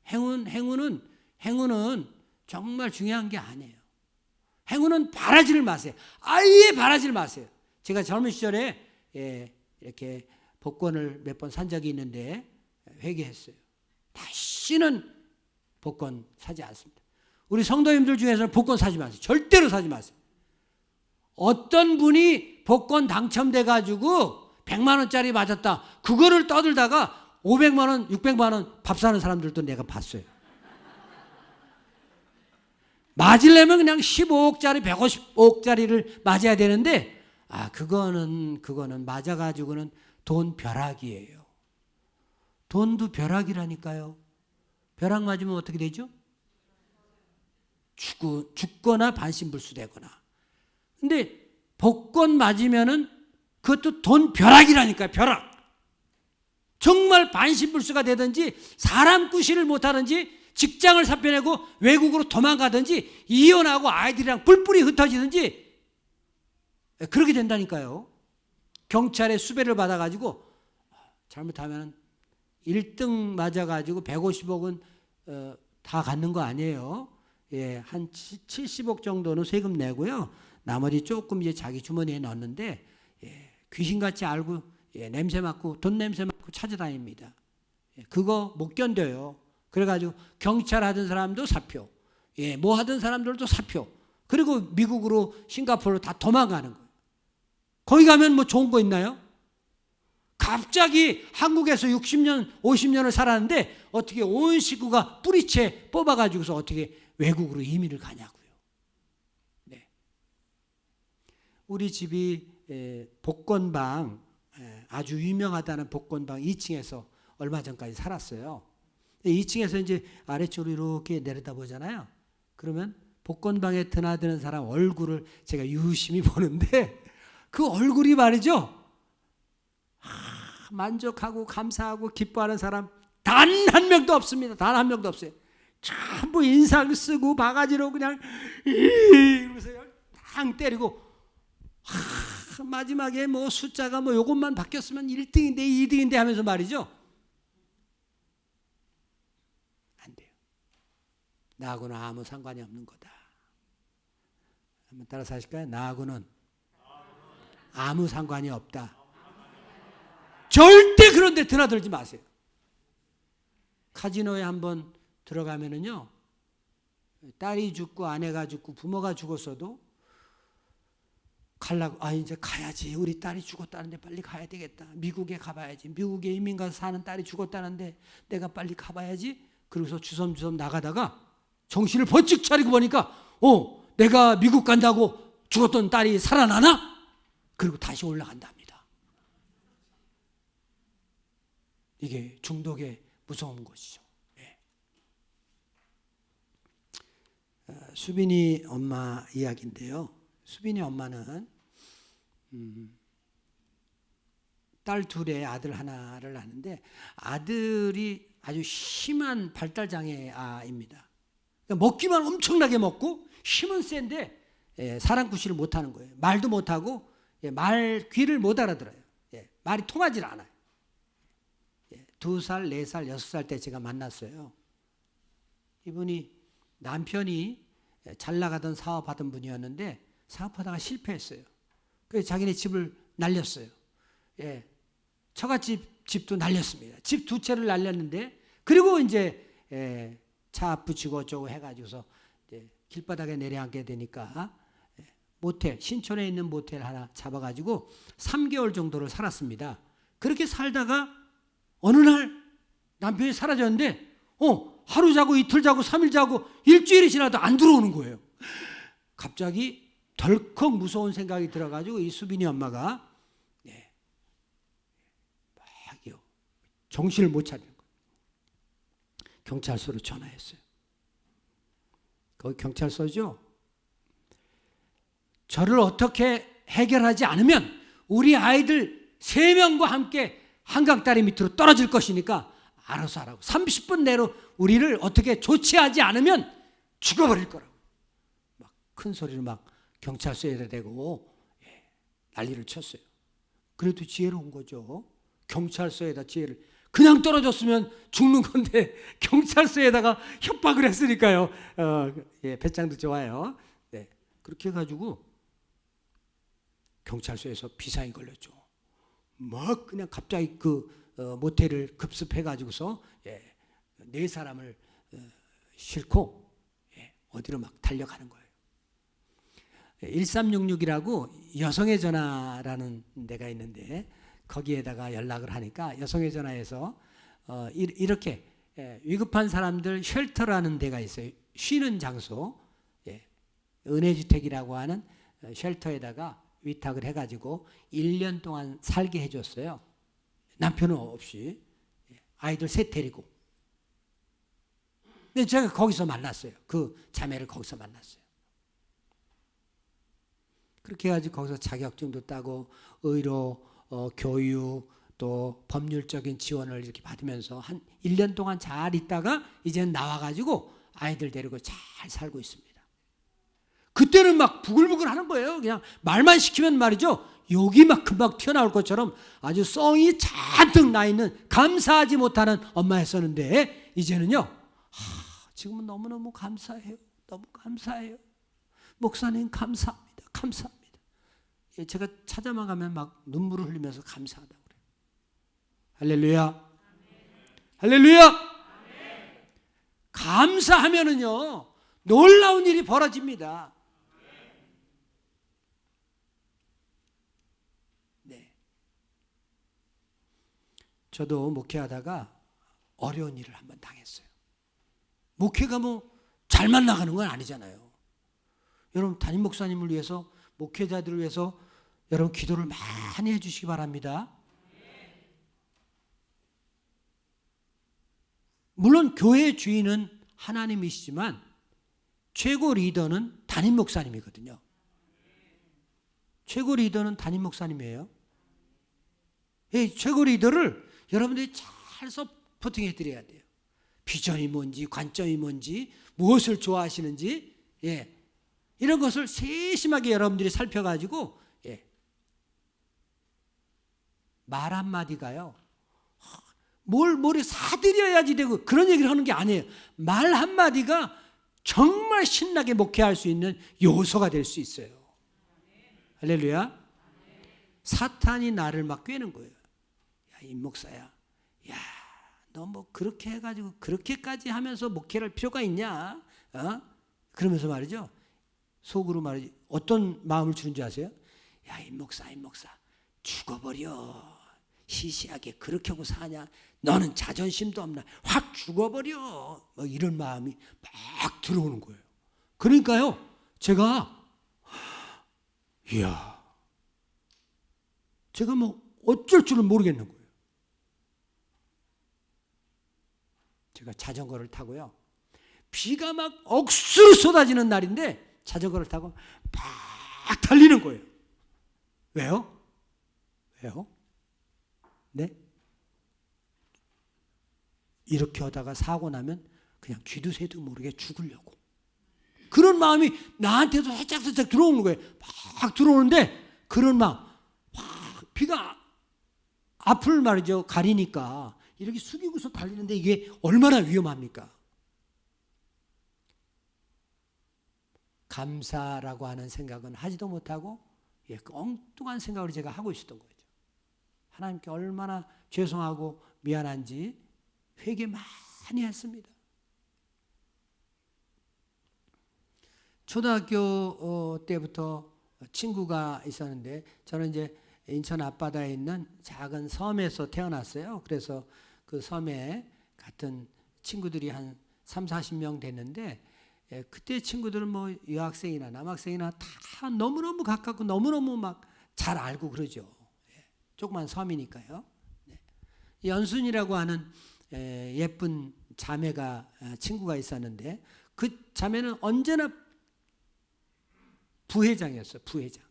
행운은 정말 중요한 게 아니에요. 행운은 바라지를 마세요. 아예 바라지를 마세요. 제가 젊은 시절에 이렇게 복권을 몇 번 산 적이 있는데 회개했어요. 다시는 복권 사지 않습니다. 우리 성도님들 중에서는 복권 사지 마세요. 절대로 사지 마세요. 어떤 분이 복권 당첨돼 가지고 100만 원짜리 맞았다. 그거를 떠들다가 500만 원, 600만 원 밥 사는 사람들도 내가 봤어요. 맞으려면 그냥 15억짜리, 150억짜리를 맞아야 되는데 그거는 맞아가지고는 돈 벼락이에요. 돈도 벼락이라니까요. 벼락 맞으면 어떻게 되죠? 죽거나 반신불수되거나. 근데 복권 맞으면은 그것도 돈 벼락이라니까요. 벼락. 정말 반신불수가 되든지 사람 구실을 못하든지 직장을 사표내고 외국으로 도망가든지 이혼하고 아이들이랑 뿔뿔이 흩어지든지 그렇게 된다니까요. 경찰의 수배를 받아가지고 잘못하면 1등 맞아가지고 150억은 다 갖는 거 아니에요. 한 70억 정도는 세금 내고요. 나머지 조금 이제 자기 주머니에 넣었는데 귀신같이 알고 냄새 맡고 돈 냄새 맡고 찾아다닙니다. 그거 못 견뎌요. 그래가지고 경찰 하던 사람도 사표, 뭐 하던 사람들도 사표. 그리고 미국으로 싱가포르로 다 도망가는 거예요. 거기 가면 뭐 좋은 거 있나요? 갑자기 한국에서 60년, 50년을 살았는데 어떻게 온 식구가 뿌리채 뽑아가지고서 어떻게 외국으로 이민을 가냐고요. 네. 우리 집이 복권방, 아주 유명하다는 복권방 2층에서 얼마 전까지 살았어요. 2층에서 이제 아래쪽으로 이렇게 내려다 보잖아요. 그러면 복권방에 드나드는 사람 얼굴을 제가 유심히 보는데 그 얼굴이 말이죠. 만족하고 감사하고 기뻐하는 사람 단 한 명도 없습니다. 단 한 명도 없어요. 전부 인상 쓰고 바가지로 그냥 이러면서 탕 때리고 마지막에 뭐 숫자가 뭐 요것만 바뀌었으면 1등인데 2등인데 하면서 말이죠. 안 돼요. 나하고는 아무 상관이 없는 거다. 한번 따라서 하실까요? 나하고는 아무 상관이 없다. 절대 그런 데 드나들지 마세요. 카지노에 한번 들어가면은요, 딸이 죽고 아내가 죽고 부모가 죽었어도 가려고, 이제 가야지. 우리 딸이 죽었다는데 빨리 가야 되겠다. 미국에 가봐야지. 미국에 이민 가서 사는 딸이 죽었다는데 내가 빨리 가봐야지. 그러고서 주섬주섬 나가다가 정신을 번쩍 차리고 보니까 내가 미국 간다고 죽었던 딸이 살아나나? 그리고 다시 올라간답니다. 이게 중독의 무서운 것이죠. 수빈이 엄마 이야기인데요. 수빈이 엄마는 딸 둘에 아들 하나를 낳는데 아들이 아주 심한 발달장애아입니다. 그러니까 먹기만 엄청나게 먹고 힘은 센데 사람 구실을 못하는 거예요. 말도 못하고 귀를 못 알아들어요. 말이 통하지 않아요. 2살, 4살, 6살 때 제가 만났어요. 이분이 남편이 잘 나가던 사업하던 분이었는데 사업하다가 실패했어요. 그래서 자기네 집을 날렸어요. 처갓집 집도 날렸습니다. 집 2채를 날렸는데 그리고 이제 차 붙이고 어쩌고 해가지고서 이제 길바닥에 내려앉게 되니까 모텔, 신촌에 있는 모텔 하나 잡아가지고 3개월 정도를 살았습니다. 그렇게 살다가 어느 날 남편이 사라졌는데 하루 자고 이틀 자고 3일 자고 일주일이 지나도 안 들어오는 거예요. 갑자기 덜컥 무서운 생각이 들어가지고 이 수빈이 엄마가 막 정신을 못 차리는 거예요. 경찰서로 전화했어요. 거기 경찰서죠. 저를 어떻게 해결하지 않으면 우리 아이들 3명과 함께 한강다리 밑으로 떨어질 것이니까 알아서 하라고. 30분 내로 우리를 어떻게 조치하지 않으면 죽어버릴 거라고. 막 큰 소리로 막 경찰서에다 대고 난리를 쳤어요. 그래도 지혜로운 거죠. 경찰서에다 지혜를. 그냥 떨어졌으면 죽는 건데 경찰서에다가 협박을 했으니까요. 배짱도 좋아요. 그렇게 해가지고 경찰서에서 비상이 걸렸죠. 막 그냥 갑자기 모텔을 급습해가지고서 네 사람을 싣고 어디로 막 달려가는 거예요. 1366이라고 여성의 전화라는 데가 있는데 거기에다가 연락을 하니까 여성의 전화에서 이렇게 위급한 사람들 쉘터라는 데가 있어요. 쉬는 장소, 은혜주택이라고 하는 쉘터에다가 위탁을 해가지고 1년 동안 살게 해줬어요. 남편은 없이 아이들 셋 데리고. 근데 제가 거기서 만났어요. 그 자매를 거기서 만났어요. 그렇게 해가지고 거기서 자격증도 따고 의료, 교육, 또 법률적인 지원을 이렇게 받으면서 한 1년 동안 잘 있다가 이제는 나와가지고 아이들 데리고 잘 살고 있습니다. 그때는 막 부글부글 하는 거예요. 그냥 말만 시키면 말이죠. 욕이 막 금방 튀어나올 것처럼 아주 썽이 잔뜩 나 있는 감사하지 못하는 엄마였었는데 이제는요. 지금은 너무너무 감사해요. 너무 감사해요. 목사님 감사합니다. 감사합니다. 제가 찾아만 가면 막 눈물을 흘리면서 감사하다고 그래요. 할렐루야. 할렐루야. 감사하면은요 놀라운 일이 벌어집니다. 네. 저도 목회하다가 어려운 일을 한번 당했어요. 목회가 뭐 잘만 나가는 건 아니잖아요. 여러분 담임 목사님을 위해서 목회자들을 위해서 여러분 기도를 많이 해주시기 바랍니다. 물론 교회의 주인은 하나님이시지만 최고 리더는 담임 목사님이거든요. 최고 리더는 담임 목사님이에요. 최고 리더를 여러분들이 잘 서포팅해 드려야 돼요. 비전이 뭔지, 관점이 뭔지, 무엇을 좋아하시는지, 이런 것을 세심하게 여러분들이 살펴가지고, 말 한마디가요, 뭘 사드려야지 되고 그런 얘기를 하는 게 아니에요. 말 한마디가 정말 신나게 목회할 수 있는 요소가 될 수 있어요. 할렐루야. 사탄이 나를 막 꿰는 거예요. 야, 임 목사야. 야, 너 뭐 그렇게 해가지고 그렇게까지 하면서 목회를 할 필요가 있냐? 그러면서 말이죠. 속으로 말이지. 어떤 마음을 주는지 아세요? 야, 임 목사. 죽어버려. 시시하게 그렇게 하고 사냐? 너는 자존심도 없나? 확 죽어버려. 뭐 이런 마음이 막 들어오는 거예요. 그러니까요, 제가 제가 뭐 어쩔 줄을 모르겠는 거예요. 제가 자전거를 타고요. 비가 막 억수로 쏟아지는 날인데 자전거를 타고 막 달리는 거예요. 왜요? 네? 이렇게 하다가 사고 나면 그냥 쥐도 새도 모르게 죽으려고. 그런 마음이 나한테도 살짝 들어오는 거예요. 막 들어오는데 그런 마음. 비가 앞을 말이죠. 가리니까 이렇게 숙이고서 달리는데 이게 얼마나 위험합니까? 감사라고 하는 생각은 하지도 못하고 그 엉뚱한 생각을 제가 하고 있었던 거죠. 하나님께 얼마나 죄송하고 미안한지 회개 많이 했습니다. 초등학교 때부터 친구가 있었는데 저는 이제 인천 앞바다에 있는 작은 섬에서 태어났어요. 그래서 그 섬에 같은 친구들이 한 30-40명 됐는데 그때 친구들은 뭐 여학생이나 남학생이나 다 너무너무 가깝고 너무너무 막 잘 알고 그러죠. 조그만 섬이니까요. 연순이라고 하는 예쁜 자매가 친구가 있었는데 그 자매는 언제나 부회장이었어요. 부회장.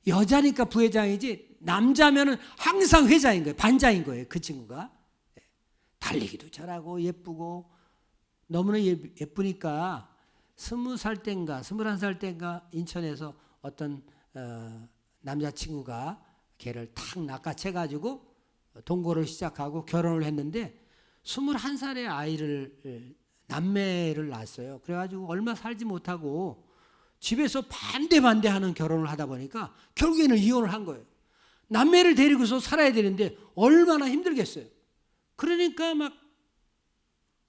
여자니까 부회장이지 남자면은 항상 회장인 거예요. 반장인 거예요. 그 친구가. 달리기도 잘하고 예쁘고 너무나 예쁘니까 20살 땐가 21살 땐가 인천에서 어떤 남자친구가 걔를 탁 낚아채가지고 동거를 시작하고 결혼을 했는데 21살의 아이를 남매를 낳았어요. 그래가지고 얼마 살지 못하고 집에서 반대하는 결혼을 하다 보니까 결국에는 이혼을 한 거예요. 남매를 데리고서 살아야 되는데 얼마나 힘들겠어요. 그러니까 막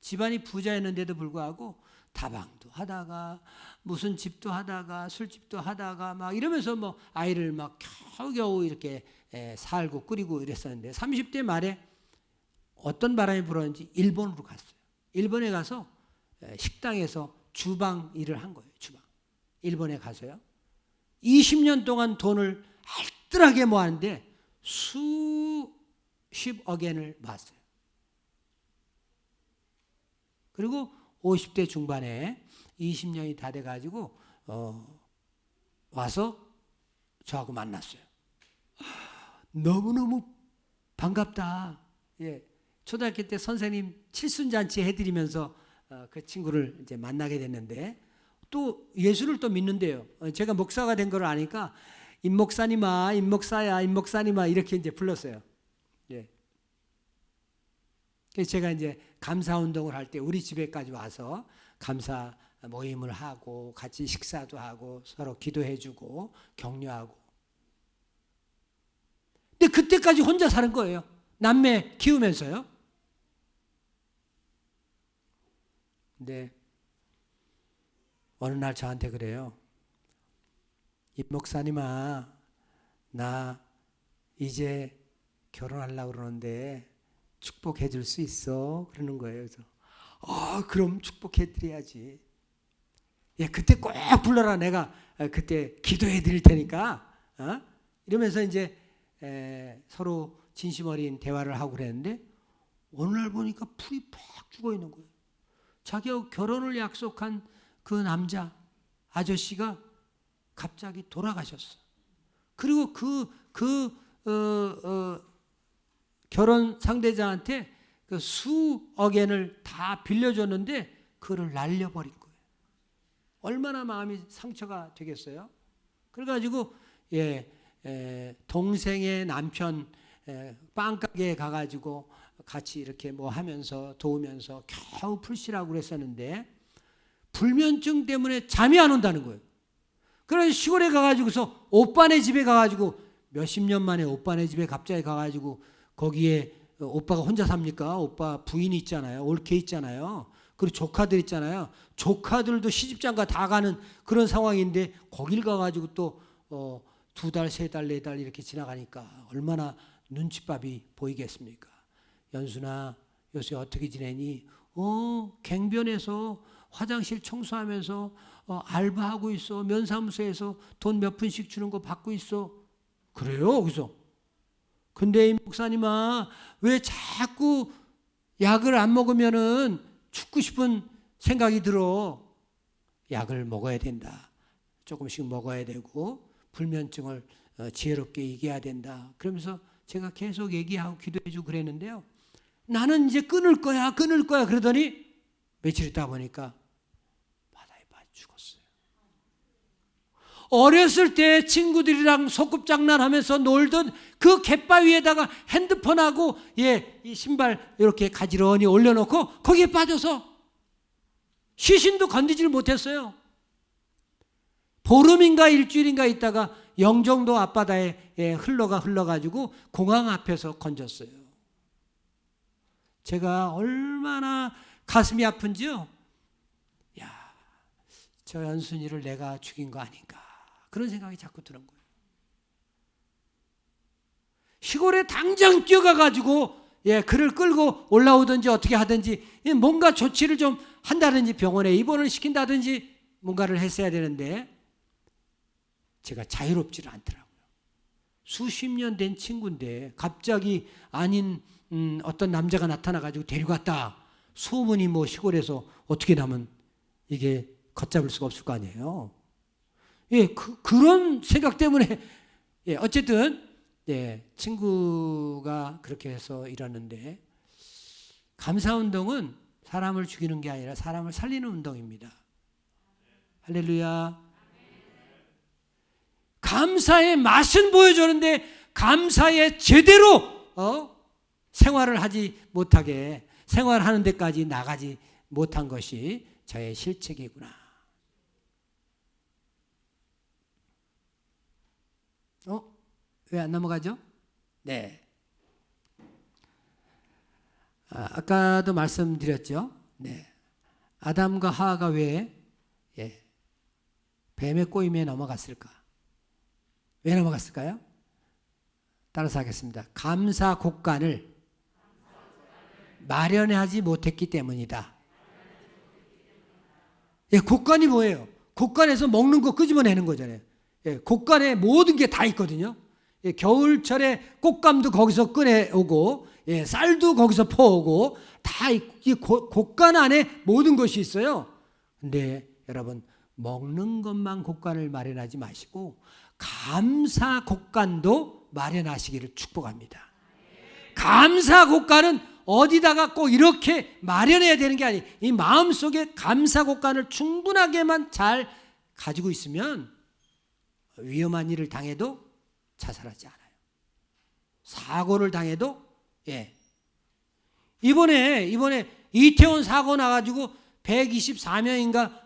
집안이 부자였는데도 불구하고 다방도 하다가 무슨 집도 하다가 술집도 하다가 막 이러면서 뭐 아이를 막 겨우겨우 이렇게 살고 끓이고 이랬었는데 30대 말에 어떤 바람이 불었는지 일본으로 갔어요. 일본에 가서 식당에서 주방 일을 한 거예요. 주방. 일본에 가서요. 20년 동안 돈을 알뜰하게 모았는데 수십억 엔을 모았어요. 그리고 50대 중반에 20년이 다 돼가지고 와서 저하고 만났어요. 너무너무 반갑다. 예, 초등학교 때 선생님 칠순잔치 해드리면서 그 친구를 이제 만나게 됐는데 또 예수를 또 믿는데요. 제가 목사가 된 걸 아니까 임 목사님아, 임 목사야, 임 목사님아 이렇게 이제 불렀어요. 예. 그래서 제가 이제 감사 운동을 할 때 우리 집에까지 와서 감사 모임을 하고 같이 식사도 하고 서로 기도해주고 격려하고. 근데 그때까지 혼자 사는 거예요. 남매 키우면서요. 근데 어느 날 저한테 그래요. 임 목사님아, 나 이제 결혼하려고 그러는데 축복해 줄 수 있어? 그러는 거예요. 그래서 그럼 축복해 드려야지. 예, 그때 꼭 불러라. 내가 그때 기도해 드릴 테니까. 이러면서 이제 서로 진심 어린 대화를 하고 그랬는데 어느 날 보니까 풀이 팍 죽어 있는 거예요. 자기하고 결혼을 약속한 그 남자 아저씨가 갑자기 돌아가셨어. 그리고 결혼 상대자한테 그 수억 엔을 다 빌려줬는데 그거를 날려버린 거예요. 얼마나 마음이 상처가 되겠어요? 그래가지고 동생의 남편 빵가게에 가가지고 같이 이렇게 뭐 하면서 도우면서 겨우 풀시라고 그랬었는데 불면증 때문에 잠이 안 온다는 거예요. 그래서 시골에 가가지고서 오빠네 집에 가가지고 몇십 년 만에 오빠네 집에 갑자기 가가지고 거기에 오빠가 혼자 삽니까? 오빠 부인이 있잖아요. 올케 있잖아요. 그리고 조카들 있잖아요. 조카들도 시집장가 다 가는 그런 상황인데 거길 가가지고 또 2달, 3달, 4달 이렇게 지나가니까 얼마나 눈칫밥이 보이겠습니까? 연순아, 요새 어떻게 지내니? 갱변해서 화장실 청소하면서 알바하고 있어. 면사무소에서 돈 몇 푼씩 주는 거 받고 있어. 그래요? 그래서 근데 이 목사님아, 왜 자꾸 약을 안 먹으면은 죽고 싶은 생각이 들어? 약을 먹어야 된다. 조금씩 먹어야 되고 불면증을 지혜롭게 이겨야 된다. 그러면서 제가 계속 얘기하고 기도해주고 그랬는데요. 나는 이제 끊을 거야 그러더니 며칠 있다 보니까 바다에 빠져 죽었어요. 어렸을 때 친구들이랑 소꿉장난하면서 놀던 그 갯바위에다가 핸드폰하고 이 신발 이렇게 가지런히 올려놓고 거기에 빠져서 시신도 건드지를 못했어요. 보름인가 일주일인가 있다가 영종도 앞바다에 흘러가지고 공항 앞에서 건졌어요. 제가 얼마나 가슴이 아픈지요. 저 연순이를 내가 죽인 거 아닌가 그런 생각이 자꾸 드는 거예요. 시골에 당장 뛰어가가지고 그를 끌고 올라오든지 어떻게 하든지 뭔가 조치를 좀 한다든지 병원에 입원을 시킨다든지 뭔가를 했어야 되는데 제가 자유롭지를 않더라고요. 수십 년 된 친구인데 갑자기 아닌 어떤 남자가 나타나가지고 데려갔다. 소문이 뭐 시골에서 어떻게 나면 이게 걷잡을 수가 없을 거 아니에요. 그런 생각 때문에 어쨌든 친구가 그렇게 해서 이러는데 감사운동은 사람을 죽이는 게 아니라 사람을 살리는 운동입니다. 할렐루야. 감사의 맛은 보여주는데 감사의 제대로 생활을 하지 못하게 생활하는 데까지 나가지 못한 것이 저의 실책이구나. 왜 안 넘어가죠? 네. 아까도 말씀드렸죠. 네. 아담과 하와가 왜 뱀의 꼬임에 넘어갔을까? 왜 넘어갔을까요? 따라서 하겠습니다. 감사 곡간을 마련하지 못했기 때문이다. 곡간이 뭐예요? 곡간에서 먹는 거 끄집어내는 거잖아요. 곡간에 모든 게 다 있거든요. 겨울철에 꽃감도 거기서 꺼내오고 쌀도 거기서 퍼오고 다 이 곡간 안에 모든 것이 있어요. 근데 여러분 먹는 것만 곡간을 마련하지 마시고 감사 곡간도 마련하시기를 축복합니다. 감사 곡간은 어디다가 꼭 이렇게 마련해야 되는 게 아니에요. 이 마음속에 감사 곡간을 충분하게만 잘 가지고 있으면 위험한 일을 당해도 자살하지 않아요. 사고를 당해도 이번에 이태원 사고 나가지고 124명인가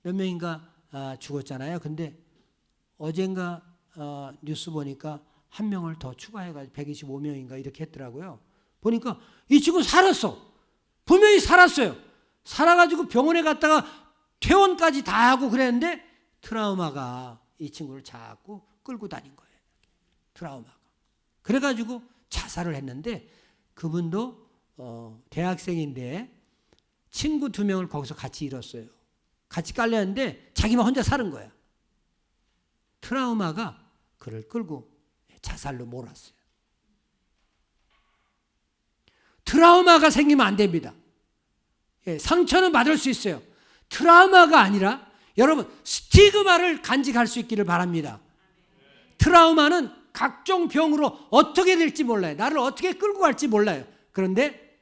몇 명인가 죽었잖아요. 근데 어젠가 뉴스 보니까 한 명을 더 추가해가지고 125명인가 이렇게 했더라고요. 보니까 이 친구 살았어. 분명히 살았어요. 살아가지고 병원에 갔다가 퇴원까지 다 하고 그랬는데 트라우마가 이 친구를 자꾸 끌고 다닌 거예요. 트라우마가. 그래가지고 자살을 했는데 그분도 대학생인데 친구 2명을 거기서 같이 잃었어요. 같이 깔렸는데 자기만 혼자 사는 거야. 트라우마가 그를 끌고 자살로 몰았어요. 트라우마가 생기면 안 됩니다. 상처는 받을 수 있어요. 트라우마가 아니라 여러분 스티그마를 간직할 수 있기를 바랍니다. 트라우마는 각종 병으로 어떻게 될지 몰라요. 나를 어떻게 끌고 갈지 몰라요. 그런데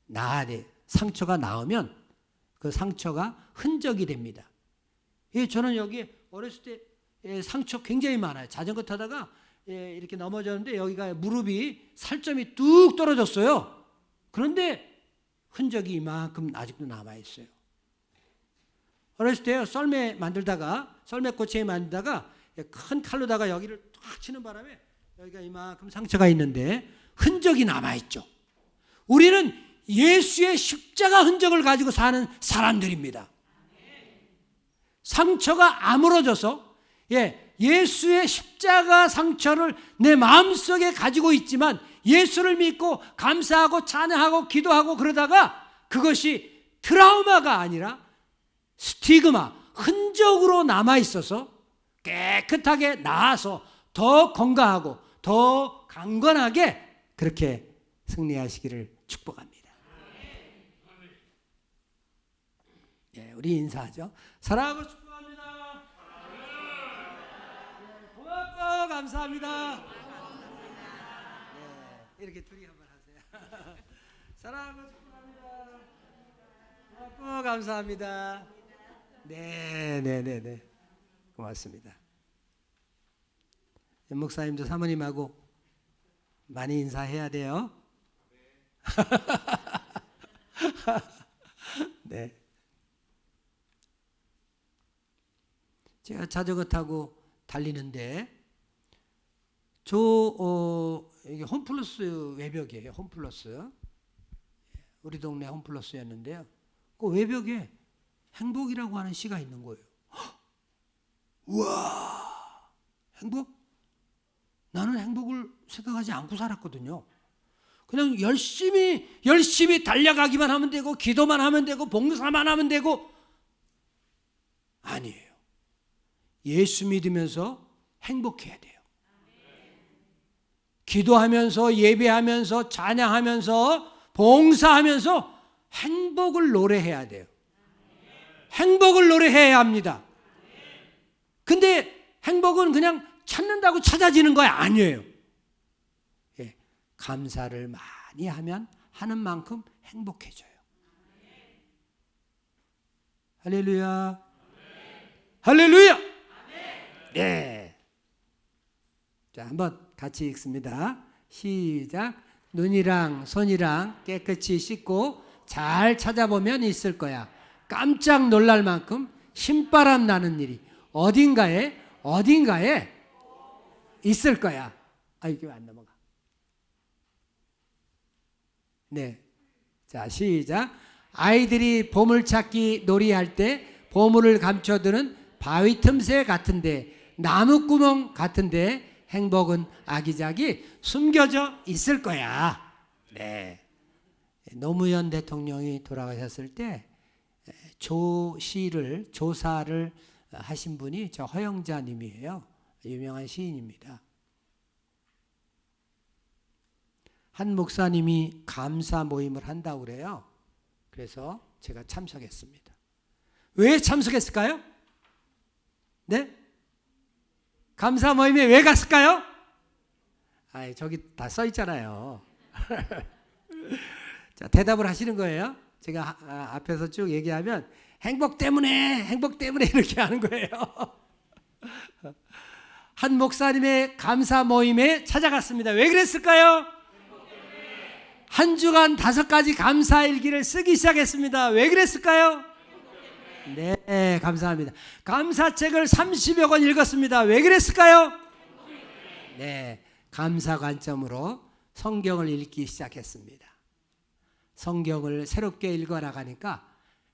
나아야 돼. 상처가 나오면 그 상처가 흔적이 됩니다. 저는 여기 어렸을 때 상처 굉장히 많아요. 자전거 타다가 이렇게 넘어졌는데 여기가 무릎이 살점이 뚝 떨어졌어요. 그런데 흔적이 이만큼 아직도 남아있어요. 어렸을 때 썰매 꼬챙이 만들다가 큰 칼로다가 여기를 탁 치는 바람에 여기가 이만큼 상처가 있는데 흔적이 남아있죠. 우리는 예수의 십자가 흔적을 가지고 사는 사람들입니다. 상처가 아물어져서 예수의 십자가 상처를 내 마음속에 가지고 있지만 예수를 믿고 감사하고 찬양하고 기도하고 그러다가 그것이 트라우마가 아니라 스티그마, 흔적으로 남아있어서 깨끗하게 나아서 더 건강하고 더 강건하게 그렇게 승리하시기를 축복합니다. 우리 인사하죠. 사랑하고 축복합니다. 고맙고 감사합니다. 이렇게 둘이 한번 하세요. 사랑하고 축복합니다. 고맙고 감사합니다. 네. 고맙습니다. 연 목사님도 사모님하고 많이 인사해야 돼요. 네. 제가 자전거 타고 달리는데 이게 홈플러스 외벽이에요. 홈플러스. 우리 동네 홈플러스였는데요. 그 외벽에 행복이라고 하는 시가 있는 거예요. 우와, 행복? 나는 행복을 생각하지 않고 살았거든요. 그냥 열심히 달려가기만 하면 되고 기도만 하면 되고 봉사만 하면 되고 아니에요. 예수 믿으면서 행복해야 돼요. 기도하면서 예배하면서 찬양하면서 봉사하면서 행복을 노래해야 돼요. 행복을 노래해야 합니다. 근데 행복은 그냥 찾는다고 찾아지는 거 아니에요. 감사를 많이 하는 만큼 행복해져요. 할렐루야. 할렐루야. 네. 자, 한번 같이 읽습니다. 시작. 눈이랑 손이랑 깨끗이 씻고 잘 찾아보면 있을 거야. 깜짝 놀랄 만큼 신바람 나는 일이 어딘가에 있을 거야. 아, 이게 왜 안 넘어가? 네. 자, 시작. 아이들이 보물찾기 놀이할 때 보물을 감춰두는 바위 틈새 같은데, 나무구멍 같은데 행복은 아기자기 숨겨져 있을 거야. 네. 노무현 대통령이 돌아가셨을 때 조사를 하신 분이 저 허영자님이에요. 유명한 시인입니다. 한 목사님이 감사 모임을 한다고 그래요. 그래서 제가 참석했습니다. 왜 참석했을까요? 네? 감사 모임에 왜 갔을까요? 아, 저기 다 써 있잖아요. 자, 대답을 하시는 거예요. 제가 앞에서 쭉 얘기하면 행복 때문에 이렇게 하는 거예요. 한 목사님의 감사 모임에 찾아갔습니다. 왜 그랬을까요? 한 주간 5가지 감사 일기를 쓰기 시작했습니다. 왜 그랬을까요? 네, 감사합니다. 감사책을 30여 권 읽었습니다. 왜 그랬을까요? 네, 감사 관점으로 성경을 읽기 시작했습니다. 성경을 새롭게 읽어나가니까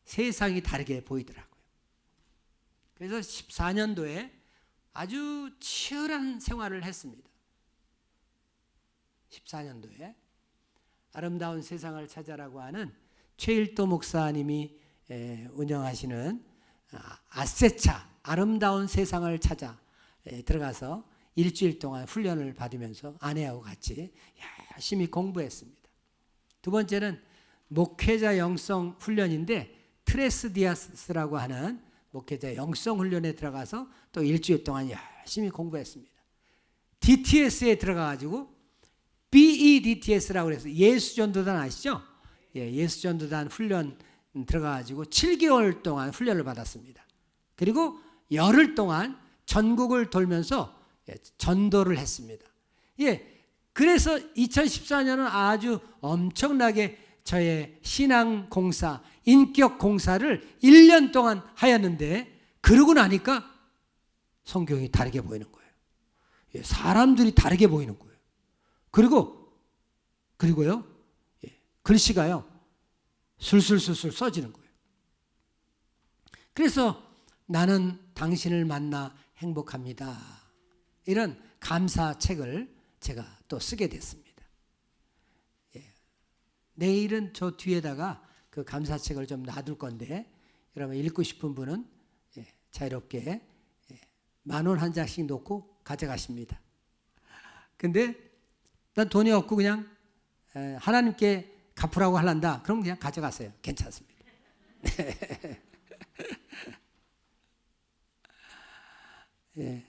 세상이 다르게 보이더라고요. 그래서 14년도에 아주 치열한 생활을 했습니다. 14년도에 아름다운 세상을 찾아라고 하는 최일도 목사님이 운영하시는 아세차 아름다운 세상을 찾아 들어가서 일주일 동안 훈련을 받으면서 아내하고 같이 열심히 공부했습니다. 두 번째는 목회자 영성 훈련인데 트레스디아스라고 하는 목회자 영성 훈련에 들어가서 또 일주일 동안 열심히 공부했습니다. DTS에 들어가가지고 BEDTS라고 해서 예수전도단 아시죠? 예, 예수전도단 훈련 들어가가지고 7개월 동안 훈련을 받았습니다. 그리고 열흘 동안 전국을 돌면서 전도를 했습니다. 예, 그래서 2014년은 아주 엄청나게 저의 신앙 공사, 인격 공사를 1년 동안 하였는데, 그러고 나니까 성경이 다르게 보이는 거예요. 예, 사람들이 다르게 보이는 거예요. 그리고요, 예, 글씨가요, 술술술술 써지는 거예요. 그래서 나는 당신을 만나 행복합니다. 이런 감사책을 제가 또 쓰게 됐습니다. 예. 내일은 저 뒤에다가 그 감사책을 좀 놔둘 건데, 여러분 읽고 싶은 분은 자유롭게 10,000원 한 장씩 놓고 가져가십니다. 근데 난 돈이 없고 그냥 하나님께 갚으라고 하란다. 그럼 그냥 가져가세요. 괜찮습니다. 예.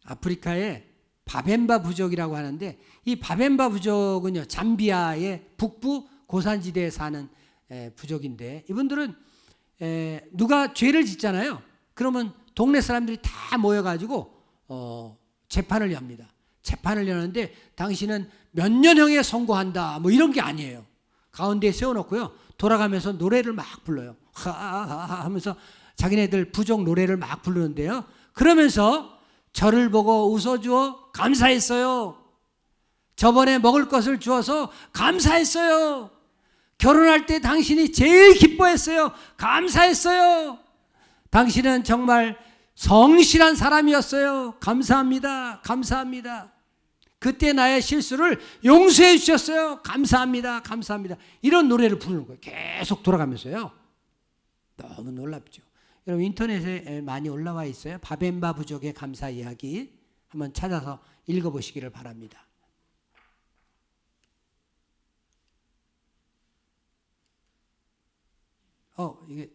아프리카에 바벤바 부족이라고 하는데, 이 바벤바 부족은요, 잠비아의 북부 고산지대에 사는 부족인데, 이분들은 누가 죄를 짓잖아요. 그러면 동네 사람들이 다 모여가지고 재판을 엽니다. 재판을 여는데 당신은 몇 년형에 선고한다 뭐 이런 게 아니에요. 가운데에 세워놓고요, 돌아가면서 노래를 막 불러요. 하하하 하면서 자기네들 부족 노래를 막 부르는데요, 그러면서 저를 보고 웃어주어 감사했어요. 저번에 먹을 것을 주어서 감사했어요. 결혼할 때 당신이 제일 기뻐했어요. 감사했어요. 당신은 정말 성실한 사람이었어요. 감사합니다. 감사합니다. 그때 나의 실수를 용서해 주셨어요. 감사합니다. 감사합니다. 이런 노래를 부르는 거예요. 계속 돌아가면서요. 너무 놀랍죠. 여러분 인터넷에 많이 올라와 있어요. 바벤바 부족의 감사 이야기 한번 찾아서 읽어보시기를 바랍니다. 이게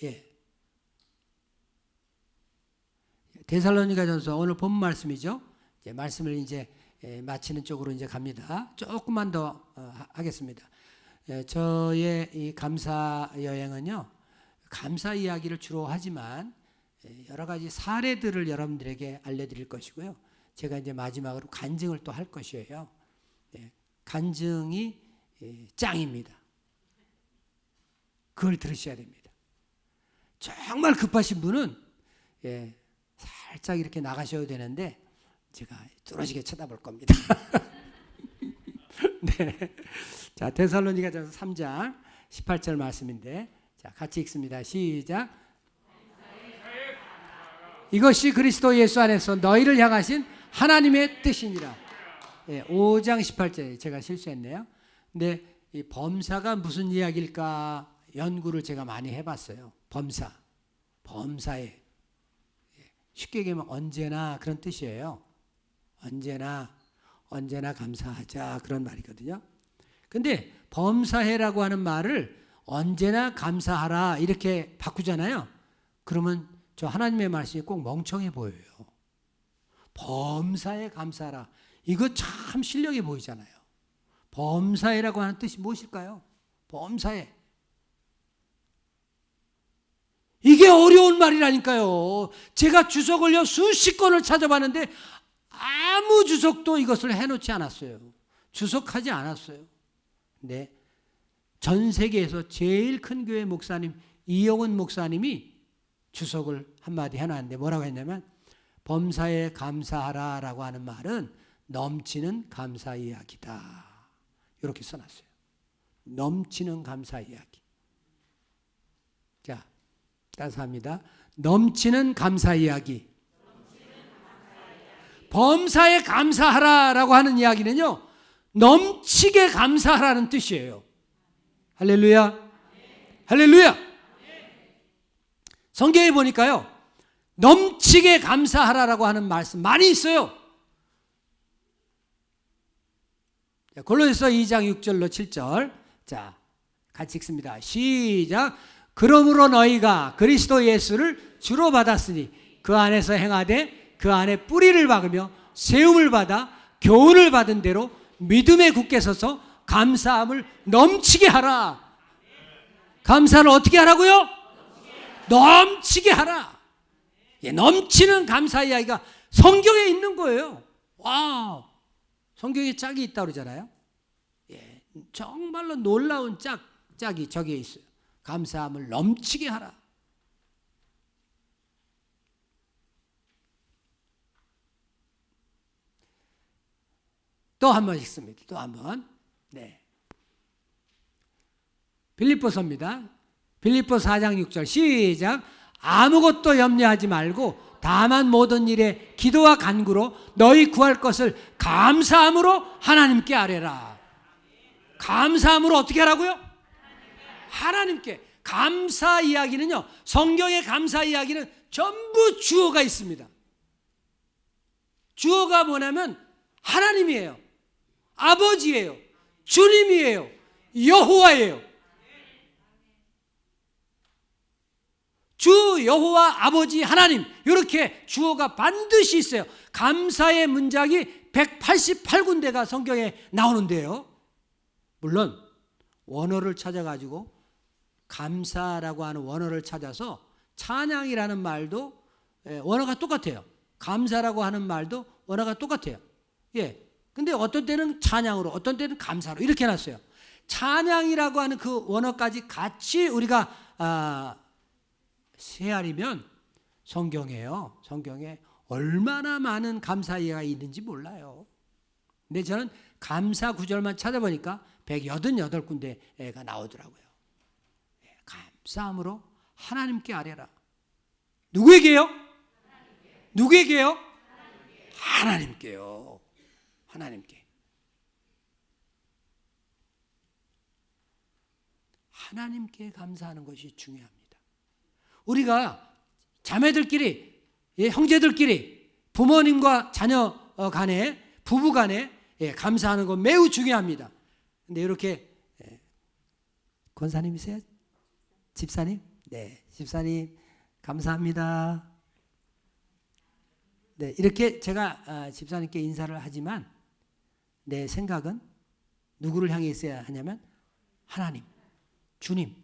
예. 데살로니가전서 오늘 본 말씀이죠. 이제 말씀을 이제 마치는 쪽으로 이제 갑니다. 조금만 더 하겠습니다. 저의 이 감사 여행은요, 감사 이야기를 주로 하지만 여러 가지 사례들을 여러분들에게 알려드릴 것이고요. 제가 이제 마지막으로 간증을 또 할 것이에요. 간증이 짱입니다. 그걸 들으셔야 됩니다. 정말 급하신 분은 살짝 이렇게 나가셔야 되는데, 제가 뚫어지게 쳐다볼 겁니다. 네. 자, 데살로니가전서 3장 18절 말씀인데, 자, 같이 읽습니다. 시작. 이것이 그리스도 예수 안에서 너희를 향하신 하나님의 뜻이니라. 예, 5장 18절 제가 실수했네요. 근데 이 범사가 무슨 이야기일까 연구를 제가 많이 해봤어요. 범사에 쉽게 얘기하면 언제나 그런 뜻이에요. 언제나 감사하자 그런 말이거든요. 근데 범사해라고 하는 말을 언제나 감사하라 이렇게 바꾸잖아요. 그러면 저 하나님의 말씀이 꼭 멍청해 보여요. 범사에 감사하라. 이거 참 실력이 보이잖아요. 범사해라고 하는 뜻이 무엇일까요? 범사해. 이게 어려운 말이라니까요. 제가 주석을요 수십 권을 찾아봤는데 아무 주석도 이것을 해놓지 않았어요. 주석하지 않았어요. 네, 전 세계에서 제일 큰 교회 목사님 이영훈 목사님이 주석을 한마디 해놨는데 뭐라고 했냐면 범사에 감사하라라고 하는 말은 넘치는 감사 이야기다. 이렇게 써놨어요. 넘치는 감사 이야기. 자, 따라서 합니다. 넘치는 감사 이야기. 범사에 감사하라라고 하는 이야기는요, 넘치게 감사하라는 뜻이에요. 할렐루야. 할렐루야. 성경에 보니까요, 넘치게 감사하라라고 하는 말씀 많이 있어요. 골로새서 2장 6절로 7절. 자, 같이 읽습니다. 시작. 그러므로 너희가 그리스도 예수를 주로 받았으니 그 안에서 행하되 그 안에 뿌리를 박으며 세움을 받아 교훈을 받은 대로 믿음에 굳게 서서 감사함을 넘치게 하라. 감사를 어떻게 하라고요? 넘치게 하라. 예, 넘치는 감사 이야기가 성경에 있는 거예요. 와우. 성경에 짝이 있다고 그러잖아요. 예, 정말로 놀라운 짝이 저기에 있어요. 감사함을 넘치게 하라. 또 한 번 읽습니다. 또 한 번. 네. 빌립보서입니다. 빌립보 4장 6절 시작. 아무것도 염려하지 말고 다만 모든 일에 기도와 간구로 너희 구할 것을 감사함으로 하나님께 아뢰라. 감사함으로 어떻게 하라고요? 하나님께. 감사 이야기는요, 성경의 감사 이야기는 전부 주어가 있습니다. 주어가 뭐냐면 하나님이에요. 아버지예요. 주님이에요. 여호와예요. 주 여호와 아버지 하나님, 이렇게 주어가 반드시 있어요. 감사의 문장이 188군데가 성경에 나오는데요, 물론 원어를 찾아가지고 감사라고 하는 원어를 찾아서 찬양이라는 말도 원어가 똑같아요. 감사라고 하는 말도 원어가 똑같아요. 예. 근데 어떤 때는 찬양으로, 어떤 때는 감사로 이렇게 해놨어요. 찬양이라고 하는 그 원어까지 같이 우리가 헤아리면 성경에요. 성경에 얼마나 많은 감사 이야기가 있는지 몰라요. 근데 저는 감사 구절만 찾아보니까 188군데가 나오더라고요. 감사함으로 하나님께 아뢰라. 누구에게요? 누구에게요? 하나님께요. 하나님께. 하나님께 감사하는 것이 중요합니다. 우리가 자매들끼리, 형제들끼리, 부모님과 자녀 간에, 부부 간에 감사하는 건 매우 중요합니다. 근데 이렇게 권사님이세요? 집사님? 네, 집사님 감사합니다. 네, 이렇게 제가 집사님께 인사를 하지만 내 생각은 누구를 향해 있어야 하냐면 하나님, 주님,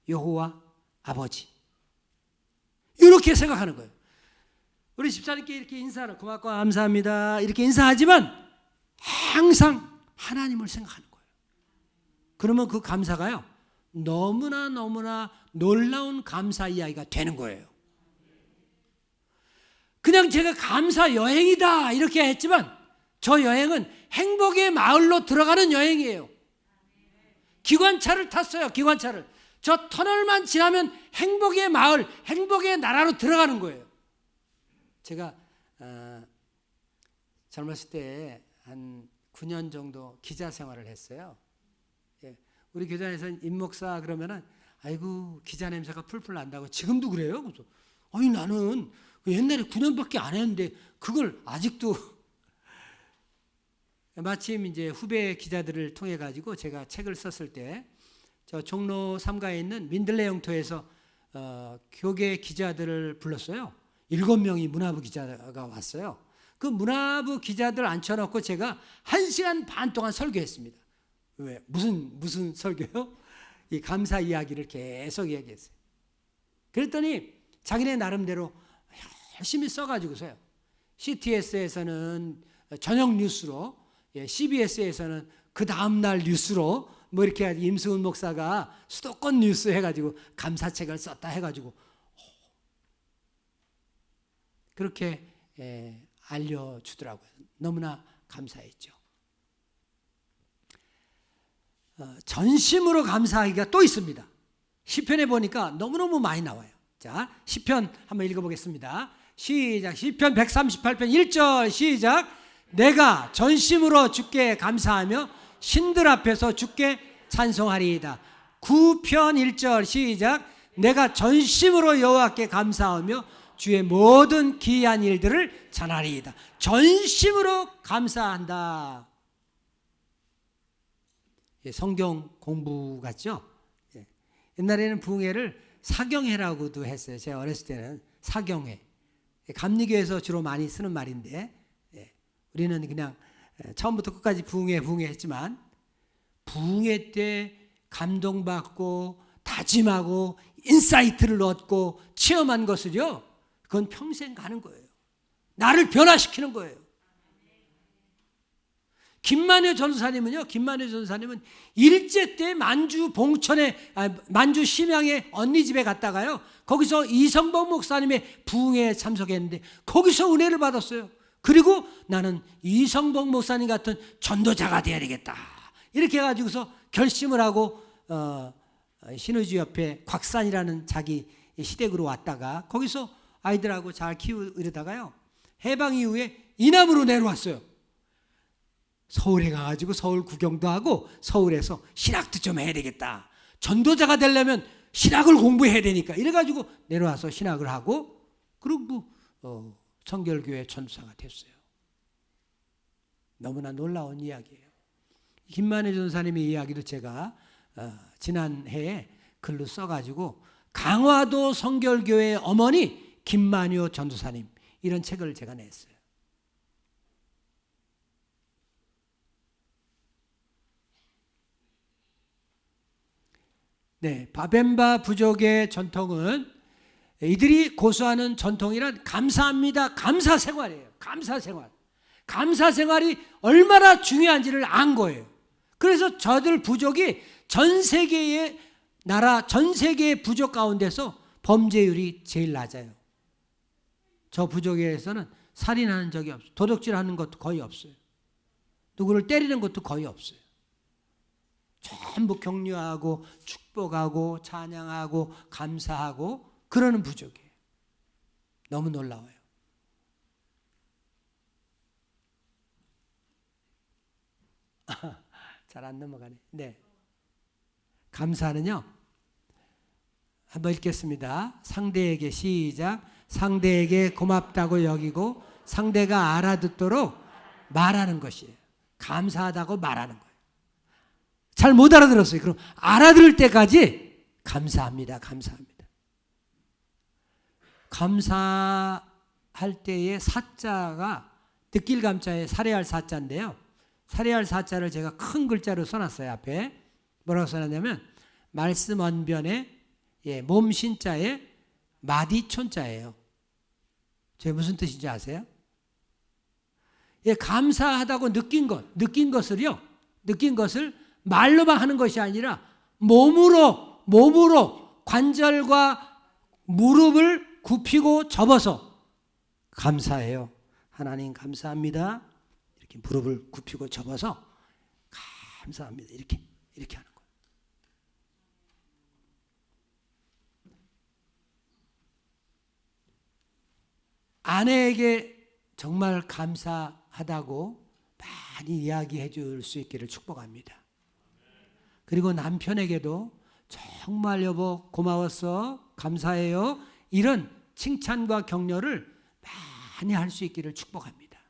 여호와 아버지, 이렇게 생각하는 거예요. 우리 집사님께 이렇게 인사를 고맙고 감사합니다 이렇게 인사하지만 항상 하나님을 생각하는 거예요. 그러면 그 감사가요, 너무나 놀라운 감사 이야기가 되는 거예요. 그냥 제가 감사 여행이다 이렇게 했지만 저 여행은 행복의 마을로 들어가는 여행이에요. 기관차를 탔어요. 기관차를. 저 터널만 지나면 행복의 마을, 행복의 나라로 들어가는 거예요. 제가 젊었을 때 한 9년 정도 기자 생활을 했어요. 예. 우리 교단에서는 임목사 그러면은 아이고 기자 냄새가 풀풀 난다고. 지금도 그래요. 그래서 아니 나는 옛날에 9년밖에 안 했는데 그걸 아직도 마침 이제 후배 기자들을 통해 가지고 제가 책을 썼을 때 저 종로 3가에 있는 민들레 영토에서 교계 기자들을 불렀어요. 7명이 문화부 기자가 왔어요. 그 문화부 기자들 앉혀놓고 제가 1시간 반 동안 설교했습니다. 왜? 무슨 설교요? 이 감사 이야기를 계속 이야기했어요. 그랬더니 자기네 나름대로 열심히 써가지고서요. CTS에서는 저녁 뉴스로, CBS에서는 그 다음날 뉴스로 뭐 이렇게 임승훈 목사가 수도권 뉴스 해가지고 감사책을 썼다 해가지고 그렇게 알려주더라고요. 너무나 감사했죠. 전심으로 감사하기가 또 있습니다. 시편에 보니까 너무너무 많이 나와요. 자, 시편 한번 읽어보겠습니다. 시작. 시편 138편 1절 시작. 내가 전심으로 주께 감사하며 신들 앞에서 주께 찬송하리이다. 9편 1절 시작. 내가 전심으로 여호와께 감사하며 주의 모든 기이한 일들을 전하리이다. 전심으로 감사한다. 성경 공부 같죠? 옛날에는 부흥회를 사경회라고도 했어요. 제가 어렸을 때는 사경회. 감리교에서 주로 많이 쓰는 말인데 우리는 그냥 처음부터 끝까지 부흥회 했지만 부흥회 때 감동받고 다짐하고 인사이트를 얻고 체험한 것을요. 그건 평생 가는 거예요. 나를 변화시키는 거예요. 김만효 전사님은요. 김만효 전사님은 일제 때 만주 봉천에 만주 심양의 언니 집에 갔다가요. 거기서 이성범 목사님의 부흥회에 참석했는데 거기서 은혜를 받았어요. 그리고 나는 이성범 목사님 같은 전도자가 되어야 되겠다. 이렇게 해가지고서 결심을 하고 신의주 옆에 곽산이라는 자기 시댁으로 왔다가 거기서 아이들하고 잘 키우려다가요. 해방 이후에 이남으로 내려왔어요. 서울에 가가지고 서울 구경도 하고 서울에서 신학도 좀 해야 되겠다. 전도자가 되려면 신학을 공부해야 되니까 이래가지고 내려와서 신학을 하고 그리고 성결교회 전도사가 됐어요. 너무나 놀라운 이야기예요. 김만혜 전사님의 이야기도 제가 지난 해에 글로 써가지고 강화도 성결교회 어머니 김만효 전도사님 이런 책을 제가 냈어요. 네, 바벤바 부족의 전통은 이들이 고수하는 전통이란 감사합니다. 감사 생활이에요. 감사 생활. 감사 생활이 얼마나 중요한지를 안 거예요. 그래서 저들 부족이 전 세계의 나라, 전 세계의 부족 가운데서 범죄율이 제일 낮아요. 저 부족에서는 살인하는 적이 없어요. 도둑질하는 것도 거의 없어요. 누구를 때리는 것도 거의 없어요. 전부 격려하고 축복하고 찬양하고 감사하고 그러는 부족이에요. 너무 놀라워요. 잘 안 넘어가네. 네. 감사는요. 한번 읽겠습니다. 상대에게 시작. 상대에게 고맙다고 여기고 상대가 알아듣도록 말하는 것이에요. 감사하다고 말하는 거예요. 잘 못 알아들었어요. 그럼 알아들을 때까지 감사합니다. 감사합니다. 감사할 때의 사자가 느낄 감자에 살해할 사자인데요. 살해할 사자를 제가 큰 글자로 써놨어요. 앞에 뭐라고 써놨냐면 말씀 언변에 몸 신자에 마디촌자예요. 저게 무슨 뜻인지 아세요? 감사하다고 느낀 것을 말로만 하는 것이 아니라 몸으로 관절과 무릎을 굽히고 접어서 감사해요. 하나님 감사합니다. 이렇게 무릎을 굽히고 접어서 감사합니다. 이렇게 하는 거예요. 아내에게 정말 감사하다고 많이 이야기해 줄 수 있기를 축복합니다. 그리고 남편에게도 정말 여보 고마웠어, 감사해요, 이런 칭찬과 격려를 많이 할 수 있기를 축복합니다.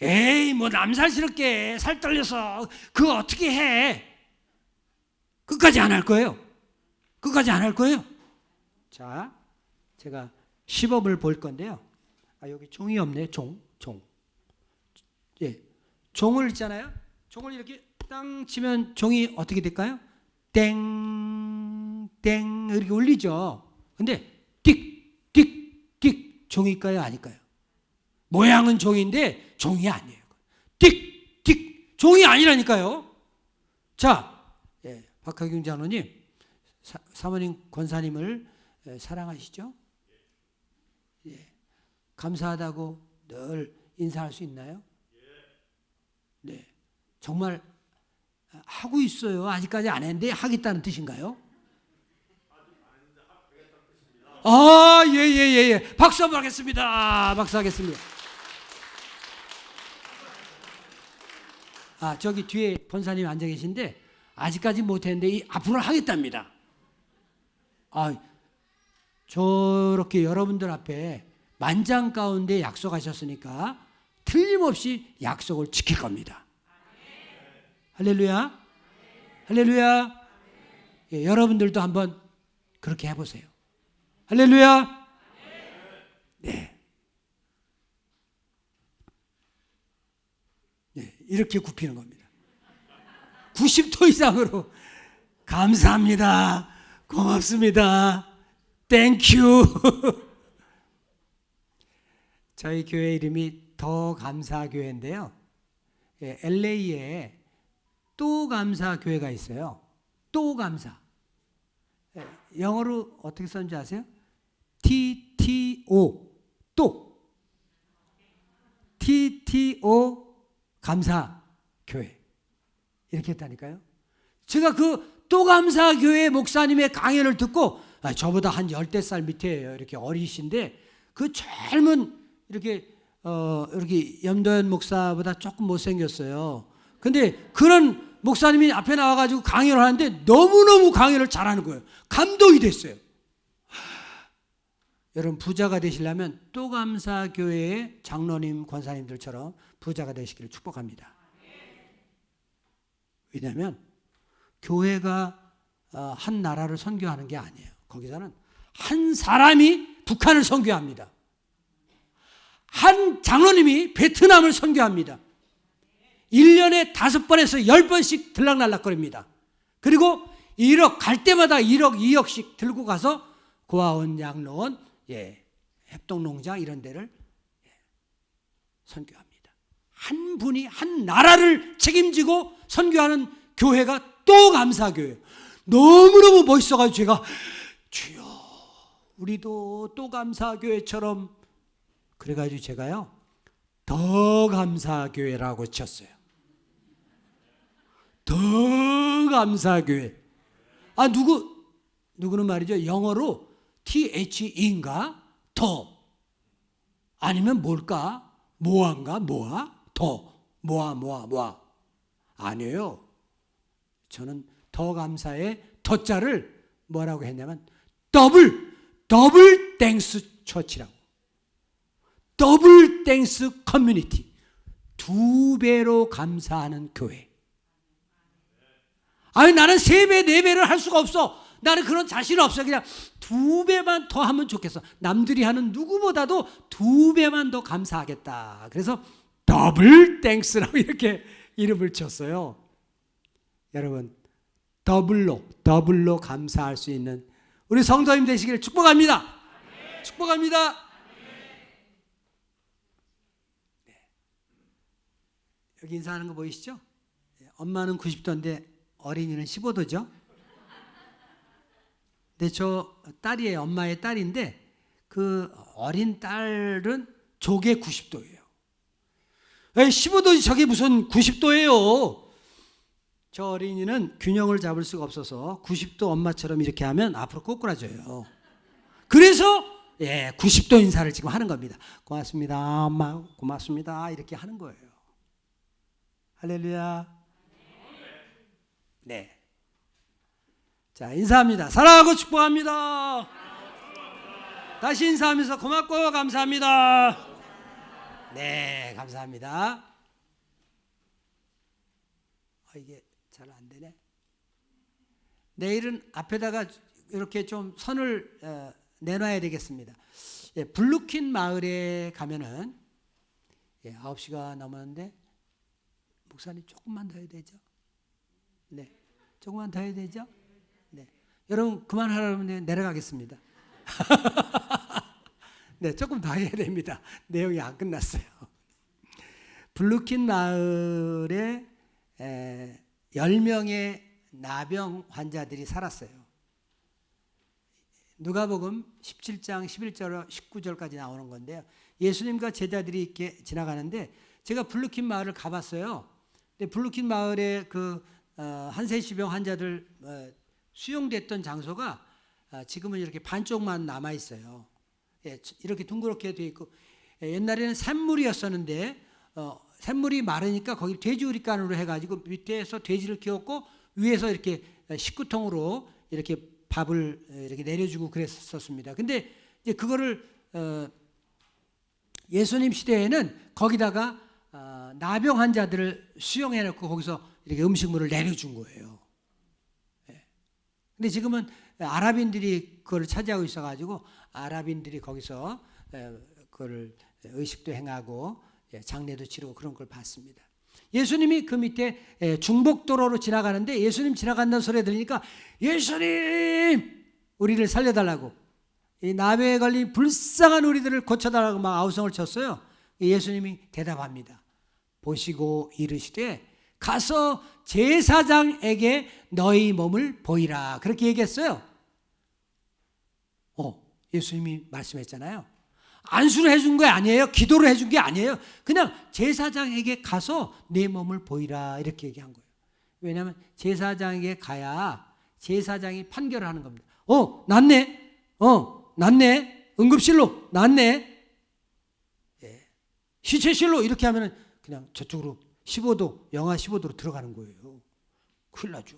에이 뭐 남살스럽게 살 떨려서 그거 어떻게 해? 끝까지 안 할 거예요. 끝까지 안 할 거예요. 자, 제가 시범을 볼 건데요. 여기 종이 없네. 종. 예, 종을 있잖아요. 종을 이렇게 땅 치면 종이 어떻게 될까요? 땡 이렇게 울리죠. 근데 띡 종일까요? 아닐까요? 모양은 종인데 종이 아니에요. 띡 종이 아니라니까요. 자, 예, 박하경 장로님, 사모님 권사님을 사랑하시죠? 예, 감사하다고 늘 인사할 수 있나요? 네, 정말 하고 있어요. 아직까지 안 했는데 하겠다는 뜻인가요? 예. 박수 한번 하겠습니다. 박수 하겠습니다. 저기 뒤에 권사님 앉아 계신데 아직까지 못했는데 앞으로 하겠답니다. 저렇게 여러분들 앞에 만장 가운데 약속하셨으니까 틀림없이 약속을 지킬 겁니다. 할렐루야. 할렐루야. 예, 여러분들도 한번 그렇게 해보세요. 할렐루야. 네. 네, 이렇게 굽히는 겁니다. 90도 이상으로 감사합니다. 고맙습니다. 땡큐. 저희 교회 이름이 더 감사 교회인데요. 예, LA에 또 감사 교회가 있어요. 또 감사. 예, 영어로 어떻게 썼는지 아세요? TTO 또 TTO 감사 교회 이렇게 했다니까요. 제가 그 또 감사 교회 목사님의 강연을 듣고 저보다 한 10살 밑에예요. 이렇게 어리신데 그 젊은 이렇게 염도현 목사보다 조금 못생겼어요. 근데 그런 목사님이 앞에 나와가지고 강연을 하는데 너무너무 강연을 잘하는 거예요. 감동이 됐어요. 여러분 부자가 되시려면 또 감사 교회의 장로님, 권사님들처럼 부자가 되시기를 축복합니다. 왜냐하면 교회가 한 나라를 선교하는 게 아니에요. 거기서는 한 사람이 북한을 선교합니다. 한 장로님이 베트남을 선교합니다. 1년에 5번에서 10번씩 들락날락거립니다. 그리고 1억 갈 때마다 1억, 2억씩 들고 가서 고아원, 양로원, 협동농장 이런 데를 선교합니다. 한 분이 한 나라를 책임지고 선교하는 교회가 또 감사교회예요. 너무너무 멋있어가지고 제가 주여 우리도 또 감사교회처럼 그래가지고 제가요 더 감사교회라고 쳤어요. 더 감사교회. 누구는 말이죠. 영어로 THE인가? 더. 아니면 뭘까? 모아인가? 모아? 더. 모아. 아니에요. 저는 더 감사의 더자를 뭐라고 했냐면 더블 땡스 처치라고. 더블 땡스 커뮤니티. 2배로 감사하는 교회. 나는 3배, 4배를 할 수가 없어. 나는 그런 자신 없어. 그냥 2배만 더 하면 좋겠어. 남들이 하는 누구보다도 2배만 더 감사하겠다. 그래서 더블 땡스라고 이렇게 이름을 쳤어요. 여러분, 더블로 감사할 수 있는 우리 성도님 되시기를 축복합니다. 축복합니다. 네. 여기 인사하는 거 보이시죠? 엄마는 90도인데 어린이는 15도죠. 근데 저 딸이에요. 엄마의 딸인데 그 어린 딸은 조개 90도예요. 15도지 저게 무슨 90도예요. 저 어린이는 균형을 잡을 수가 없어서 90도 엄마처럼 이렇게 하면 앞으로 꼬꾸라져요. 그래서 90도 인사를 지금 하는 겁니다. 고맙습니다 엄마, 고맙습니다 이렇게 하는 거예요. 할렐루야. 네. 자, 인사합니다. 사랑하고 축복합니다. 다시 인사하면서 고맙고 감사합니다. 네, 감사합니다. 이게 잘 안 되네. 내일은 앞에다가 이렇게 좀 선을 내놔야 되겠습니다. 블루킨 마을에 가면은 9시가 넘었는데 목사님 조금만 더 해야 되죠? 네, 조금만 더 해야 되죠? 네, 여러분 그만하라면 내려가겠습니다. 네, 조금 더 해야 됩니다. 내용이 안 끝났어요. 블루킨 마을에 10명의 나병 환자들이 살았어요. 누가복음 17장 11절 19절까지 나오는 건데요. 예수님과 제자들이 이렇게 지나가는데 제가 블루킨 마을을 가봤어요. 근데 블루킨 마을에 그 한세시병 환자들 수용됐던 장소가 지금은 이렇게 반쪽만 남아 있어요. 이렇게 둥그렇게 되어 있고 옛날에는 샘물이었었는데 샘물이 마르니까 거기 돼지우리간으로 해가지고 밑에서 돼지를 키웠고 위에서 이렇게 식구통으로 이렇게 밥을 이렇게 내려주고 그랬었습니다. 근데 이제 그거를 예수님 시대에는 거기다가 나병 환자들을 수용해놓고 거기서 이렇게 음식물을 내려준 거예요. 근데 지금은 아랍인들이 그걸 차지하고 있어가지고 아랍인들이 거기서 그걸 의식도 행하고 장례도 치르고 그런 걸 봤습니다. 예수님이 그 밑에 중복도로로 지나가는데 예수님 지나간다는 소리 들으니까 예수님 우리를 살려달라고 이 나병에 걸린 불쌍한 우리들을 고쳐달라고 막 아우성을 쳤어요. 예수님이 대답합니다. 보시고 이르시되 가서 제사장에게 너희 몸을 보이라 그렇게 얘기했어요. 예수님이 말씀했잖아요. 안수를 해준 거 아니에요. 기도를 해준 게 아니에요. 그냥 제사장에게 가서 내 몸을 보이라 이렇게 얘기한 거예요. 왜냐하면 제사장에게 가야 제사장이 판결을 하는 겁니다. 낫네. 낫네. 응급실로 낫네. 시체실로 이렇게 하면 그냥 저쪽으로 15도 영하 15도로 들어가는 거예요. 큰일 나죠.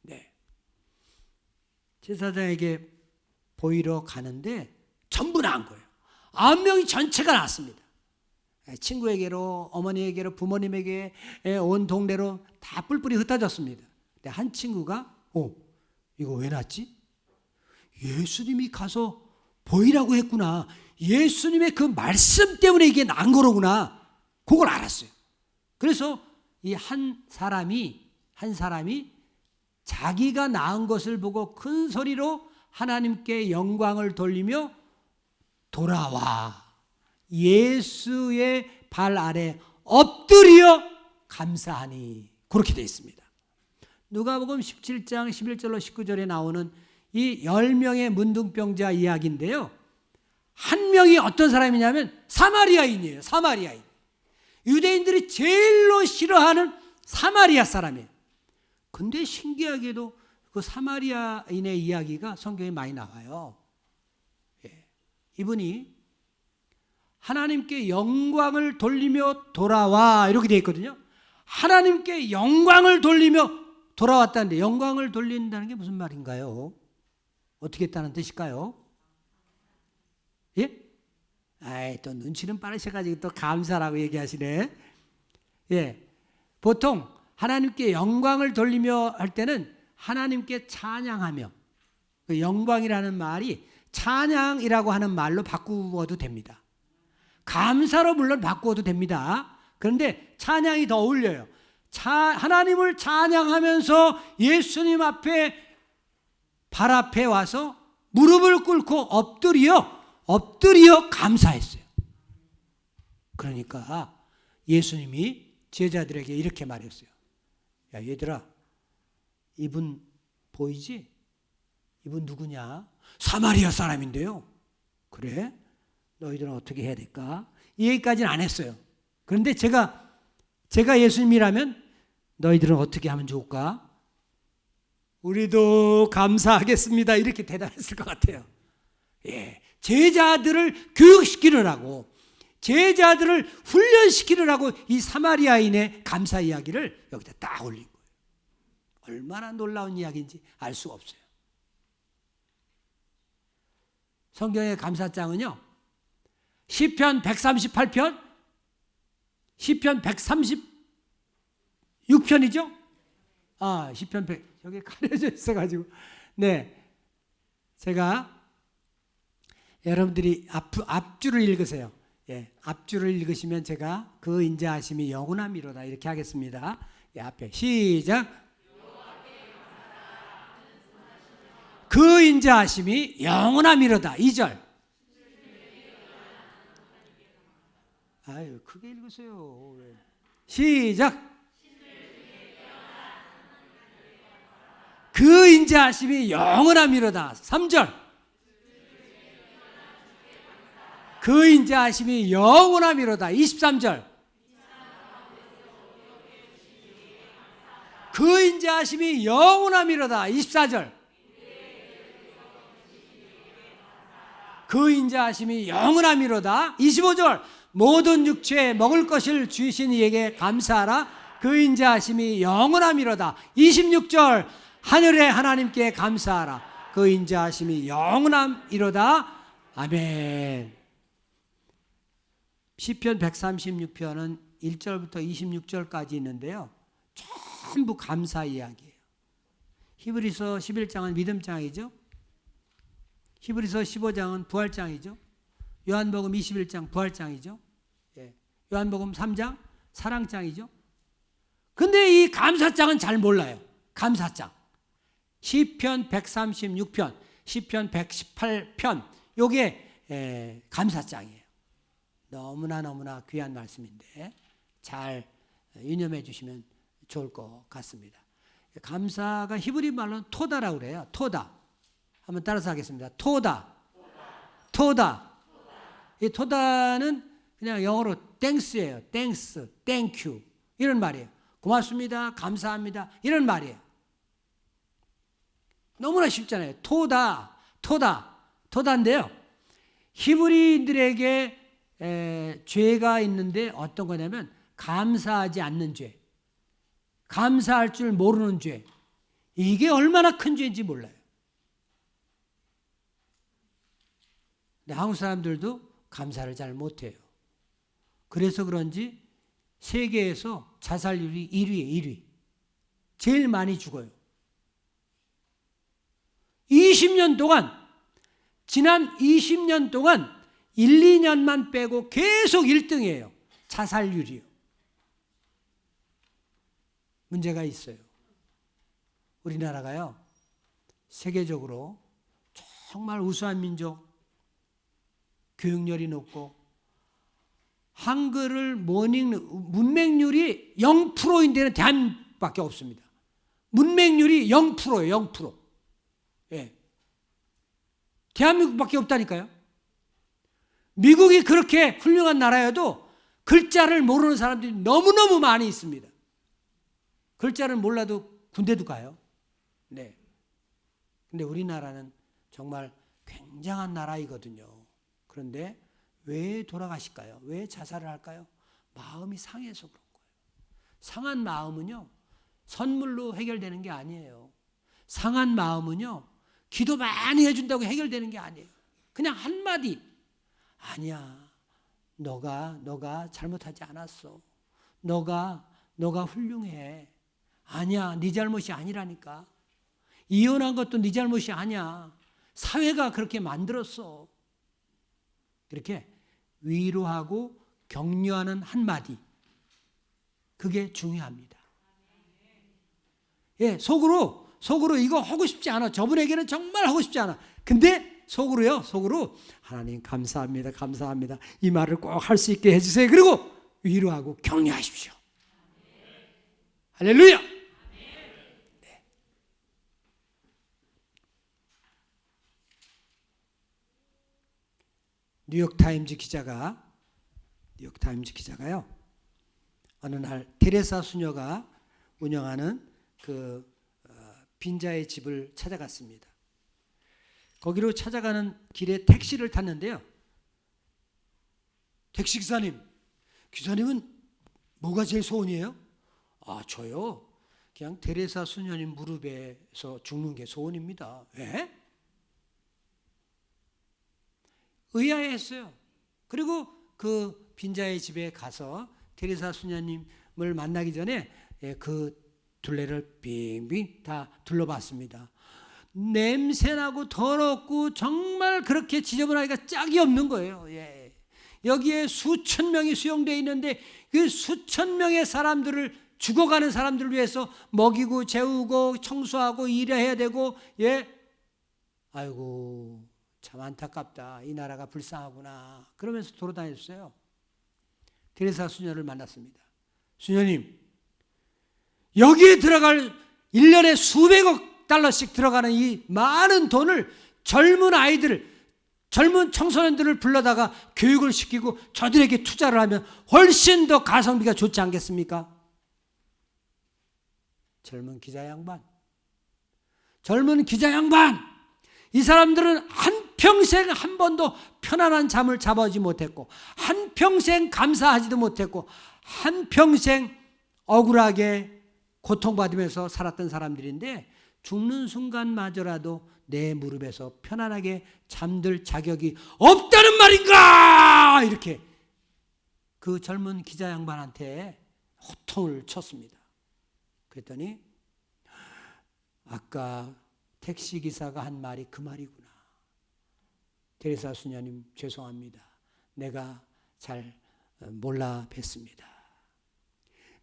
네. 제사장에게 보이러 가는데 전부 나은 거예요. 9명이 전체가 나왔습니다. 친구에게로, 어머니에게로, 부모님에게, 온 동네로 다 뿔뿔이 흩어졌습니다. 근데 한 친구가 이거 왜 났지? 예수님이 가서 보이라고 했구나. 예수님의 그 말씀 때문에 이게 난 거로구나. 그걸 알았어요. 그래서 이 한 사람이 자기가 낳은 것을 보고 큰 소리로 하나님께 영광을 돌리며 돌아와 예수의 발 아래 엎드려 감사하니 그렇게 되어 있습니다. 누가복음 17장 11절로 19절에 나오는 이 10명의 문둥병자 이야기인데요. 한 명이 어떤 사람이냐면 사마리아인이에요. 사마리아인. 유대인들이 제일로 싫어하는 사마리아 사람이에요. 근데 신기하게도 그 사마리아인의 이야기가 성경에 많이 나와요. 이분이 하나님께 영광을 돌리며 돌아와 이렇게 되어 있거든요. 하나님께 영광을 돌리며 돌아왔다는데 영광을 돌린다는 게 무슨 말인가요? 어떻게 했다는 뜻일까요? 예? 또 눈치는 빠르셔가지고 또 감사라고 얘기하시네. 보통 하나님께 영광을 돌리며 할 때는 하나님께 찬양하며 그 영광이라는 말이 찬양이라고 하는 말로 바꾸어도 됩니다. 감사로 물론 바꾸어도 됩니다. 그런데 찬양이 더 어울려요. 하나님을 찬양하면서 예수님 앞에 발 앞에 와서 무릎을 꿇고 엎드려 감사했어요. 그러니까 예수님이 제자들에게 이렇게 말했어요. 야 얘들아, 이분 보이지? 이분 누구냐? 사마리아 사람인데요. 그래? 너희들은 어떻게 해야 될까? 이 얘기까지는 안 했어요. 그런데 제가 예수님이라면 너희들은 어떻게 하면 좋을까? 우리도 감사하겠습니다. 이렇게 대답했을 것 같아요. 예, 제자들을 교육시키느라고, 제자들을 훈련시키느라고 이 사마리아인의 감사 이야기를 여기다 딱 올린 거예요. 얼마나 놀라운 이야기인지 알 수가 없어요. 성경의 감사장은요, 시편 138편, 시편 136편이죠? 시편 100, 여기 가려져 있어가지고, 네. 제가, 여러분들이 앞줄을 읽으세요. 예, 앞줄을 읽으시면 제가 그 인자하심이 영원함이로다. 이렇게 하겠습니다. 예, 앞에. 시작. 그 인자하심이 영원함이로다. 2절. 아유, 크게 읽으세요. 시작. 그 인자하심이 영원함이로다. 3절. 그 인자하심이 영원함이로다. 23절. 그 인자하심이 영원함이로다. 24절. 그 인자하심이 영원함이로다. 25절. 모든 육체에 먹을 것을 주신 이에게 감사하라. 그 인자하심이 영원함이로다. 26절. 하늘의 하나님께 감사하라. 그 인자하심이 영원함이로다. 아멘. 시편 136편은 1절부터 26절까지 있는데요. 전부 감사 이야기예요. 히브리서 11장은 믿음장이죠. 히브리서 15장은 부활장이죠. 요한복음 21장 부활장이죠. 예. 요한복음 3장 사랑장이죠. 근데 이 감사장은 잘 몰라요. 감사장. 시편 136편, 시편 118편, 요게 감사장이에요. 너무나 귀한 말씀인데 잘 유념해 주시면 좋을 것 같습니다. 감사가 히브리 말로는 토다라고 그래요. 토다. 한번 따라서 하겠습니다. 토다. 이 토다는 그냥 영어로 땡스예요. 땡스, 땡큐 이런 말이에요. 고맙습니다. 감사합니다. 이런 말이에요. 너무나 쉽잖아요. 토다인데요. 히브리인들에게 죄가 있는데 어떤 거냐면 감사하지 않는 죄, 감사할 줄 모르는 죄. 이게 얼마나 큰 죄인지 몰라요. 근데 한국 사람들도 감사를 잘 못해요. 그래서 그런지 세계에서 자살률이 1위에 1위. 제일 많이 죽어요. 20년 동안, 지난 20년 동안 1, 2년만 빼고 계속 1등이에요. 자살률이요. 문제가 있어요. 우리나라가요, 세계적으로 정말 우수한 민족, 교육열이 높고, 한글을 못 읽는 문맹률이 0%인 데는 대한민국밖에 없습니다. 문맹률이 0%예요. 0%. 예. 대한민국밖에 없다니까요. 미국이 그렇게 훌륭한 나라여도 글자를 모르는 사람들이 너무너무 많이 있습니다. 글자를 몰라도 군대도 가요. 네. 근데 우리나라는 정말 굉장한 나라이거든요. 그런데 왜 돌아가실까요? 왜 자살을 할까요? 마음이 상해서 그런 거예요. 상한 마음은요, 선물로 해결되는 게 아니에요. 상한 마음은요, 기도 많이 해준다고 해결되는 게 아니에요. 그냥 한마디, 아니야, 너가 잘못하지 않았어. 너가 훌륭해. 아니야, 네 잘못이 아니라니까. 이혼한 것도 네 잘못이 아니야. 사회가 그렇게 만들었어. 이렇게 위로하고 격려하는 한마디, 그게 중요합니다. 예, 속으로 이거 하고 싶지 않아. 저분에게는 정말 하고 싶지 않아. 근데 속으로 하나님 감사합니다. 이 말을 꼭 할 수 있게 해주세요. 그리고 위로하고 격려하십시오. 할렐루야. 네. 뉴욕타임즈 기자가요. 어느 날 테레사 수녀가 운영하는 그 빈자의 집을 찾아갔습니다. 거기로 찾아가는 길에 택시를 탔는데요. 택시 기사님은 뭐가 제일 소원이에요? 아, 저요? 그냥 테레사 수녀님 무릎에서 죽는 게 소원입니다. 왜? 의아해했어요. 그리고 그 빈자의 집에 가서 테레사 수녀님을 만나기 전에 그 둘레를 빙빙 다 둘러봤습니다. 냄새나고 더럽고 정말 그렇게 지저분하기가 짝이 없는 거예요. 여기에 수천 명이 수용되어 있는데 그 수천 명의 사람들을, 죽어가는 사람들을 위해서 먹이고 재우고 청소하고 일해야 되고, 아이고 참 안타깝다, 이 나라가 불쌍하구나 그러면서 돌아다녔어요. 테레사 수녀를 만났습니다. 수녀님, 여기에 들어갈 1년에 수백억 달러씩 들어가는 이 많은 돈을 젊은 아이들, 젊은 청소년들을 불러다가 교육을 시키고 저들에게 투자를 하면 훨씬 더 가성비가 좋지 않겠습니까? 젊은 기자 양반, 이 사람들은 한평생 한 번도 편안한 잠을 자보지 못했고, 한평생 감사하지도 못했고, 한평생 억울하게 고통받으면서 살았던 사람들인데, 죽는 순간마저라도 내 무릎에서 편안하게 잠들 자격이 없다는 말인가! 이렇게 그 젊은 기자 양반한테 호통을 쳤습니다. 그랬더니 아까 택시기사가 한 말이 그 말이구나. 테레사 수녀님 죄송합니다. 내가 잘 몰라 뵀습니다.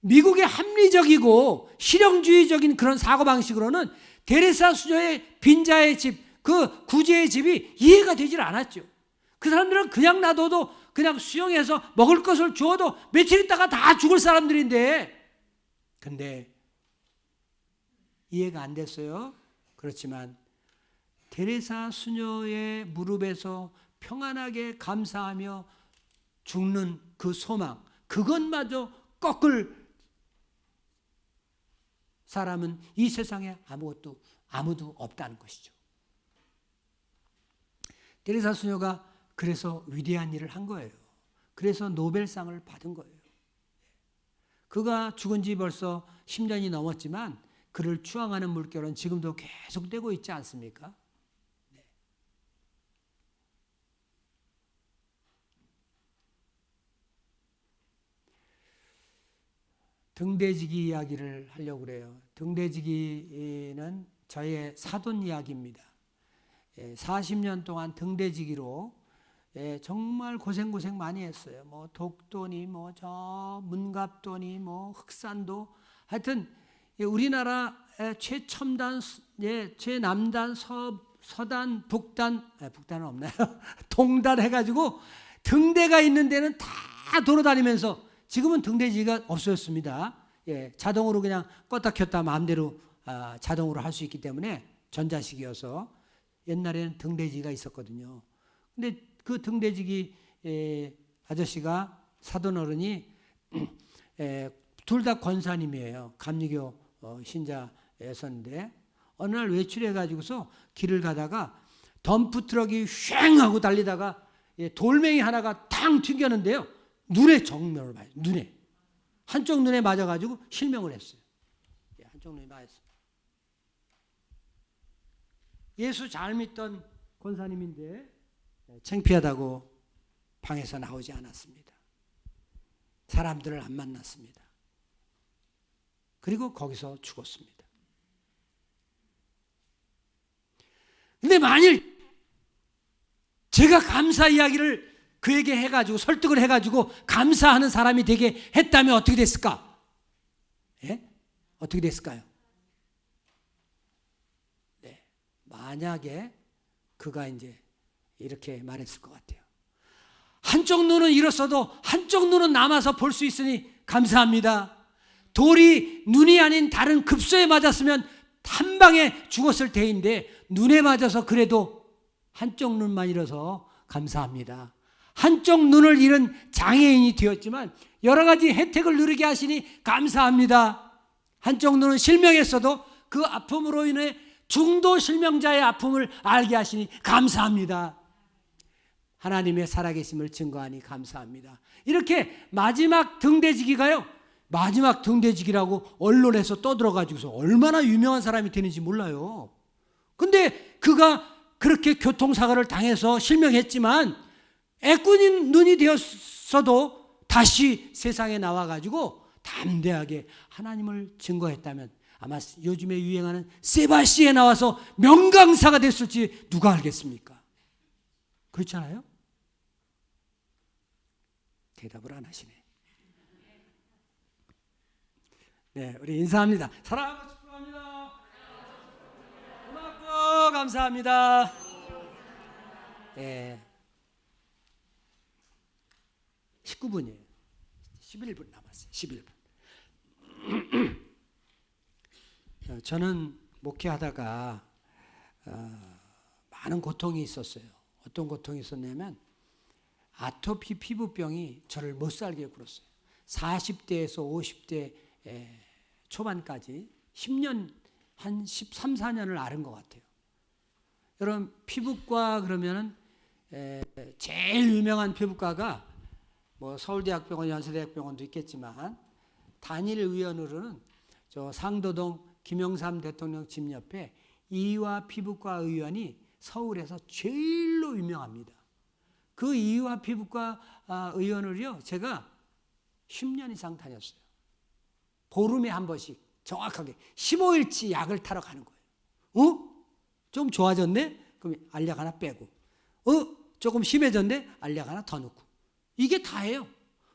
미국의 합리적이고 실용주의적인 그런 사고방식으로는 테레사 수녀의 빈자의 집, 그 구제의 집이 이해가 되질 않았죠. 그 사람들은 그냥 놔둬도, 그냥 수용해서 먹을 것을 주어도 며칠 있다가 다 죽을 사람들인데, 근데 이해가 안 됐어요. 그렇지만 테레사 수녀의 무릎에서 평안하게 감사하며 죽는 그 소망, 그것마저 꺾을 사람은 이 세상에 아무도 없다는 것이죠. 테레사 수녀가 그래서 위대한 일을 한 거예요. 그래서 노벨상을 받은 거예요. 그가 죽은 지 벌써 10년이 넘었지만 그를 추앙하는 물결은 지금도 계속되고 있지 않습니까? 네. 등대지기 이야기를 하려고 그래요. 등대지기는 저의 사돈 이야기입니다. 40년 동안 등대지기로 정말 고생 많이 했어요. 뭐 독도니 뭐 저 문갑도니 뭐 흑산도, 하여튼 우리나라 최첨단, 최남단, 서단, 북단은 없나요? 동단 해가지고 등대가 있는 데는 다 돌아다니면서, 지금은 등대지기가 없어졌습니다. 자동으로 그냥 껐다 켰다 마음대로 자동으로 할 수 있기 때문에, 전자식이어서. 옛날에는 등대지기가 있었거든요. 근데 그 등대지기 아저씨가, 사돈 어른이 둘 다 권사님이에요. 감리교 신자였었는데, 어느 날 외출해가지고서 길을 가다가 덤프트럭이 휑 하고 달리다가 돌멩이 하나가 탕 튕겼는데요. 눈에 정면을 봐요. 눈에. 한쪽 눈에 맞아가지고 실명을 했어요. 한쪽 눈에 맞았어요. 예수 잘 믿던 권사님인데 창피하다고 방에서 나오지 않았습니다. 사람들을 안 만났습니다. 그리고 거기서 죽었습니다. 근데 만일 제가 감사 이야기를 그에게 해가지고 설득을 해가지고 감사하는 사람이 되게 했다면 어떻게 됐을까? 어떻게 됐을까요? 네, 만약에 그가 이제 이렇게 말했을 것 같아요. 한쪽 눈은 잃었어도 한쪽 눈은 남아서 볼 수 있으니 감사합니다. 돌이 눈이 아닌 다른 급소에 맞았으면 한 방에 죽었을 테인데 눈에 맞아서 그래도 한쪽 눈만 잃어서 감사합니다. 한쪽 눈을 잃은 장애인이 되었지만 여러 가지 혜택을 누리게 하시니 감사합니다. 한쪽 눈은 실명했어도 그 아픔으로 인해 중도 실명자의 아픔을 알게 하시니 감사합니다. 하나님의 살아계심을 증거하니 감사합니다. 이렇게 마지막 등대지기가요, 마지막 등대지기라고 언론에서 떠들어가지고서 얼마나 유명한 사람이 되는지 몰라요. 근데 그가 그렇게 교통사고를 당해서 실명했지만 애꾸는 눈이 되었어도 다시 세상에 나와가지고 담대하게 하나님을 증거했다면 아마 요즘에 유행하는 세바시에 나와서 명강사가 됐을지 누가 알겠습니까? 그렇지 않아요? 대답을 안 하시네. 네, 우리 인사합니다. 사랑하고 축복합니다. 고맙고 감사합니다. 예. 19분이에요. 11분 남았어요. 11분. 저는 목회하다가 많은 고통이 있었어요. 어떤 고통이 있었냐면 아토피 피부병이 저를 못 살게 굴었어요. 40대에서 50대 초반까지 10년, 한 13, 14년을 앓은 것 같아요. 여러분 피부과 그러면은 제일 유명한 피부과가 뭐 서울대학병원, 연세대학병원도 있겠지만 단일의원으로는 저 상도동 김영삼 대통령 집 옆에 이화 피부과 의원이 서울에서 제일로 유명합니다. 그 이화 피부과 의원을요 제가 10년 이상 다녔어요. 보름에 한 번씩 정확하게 15일치 약을 타러 가는 거예요. 좀 좋아졌네? 그럼 알약 하나 빼고 조금 심해졌네? 알약 하나 더 넣고. 이게 다예요.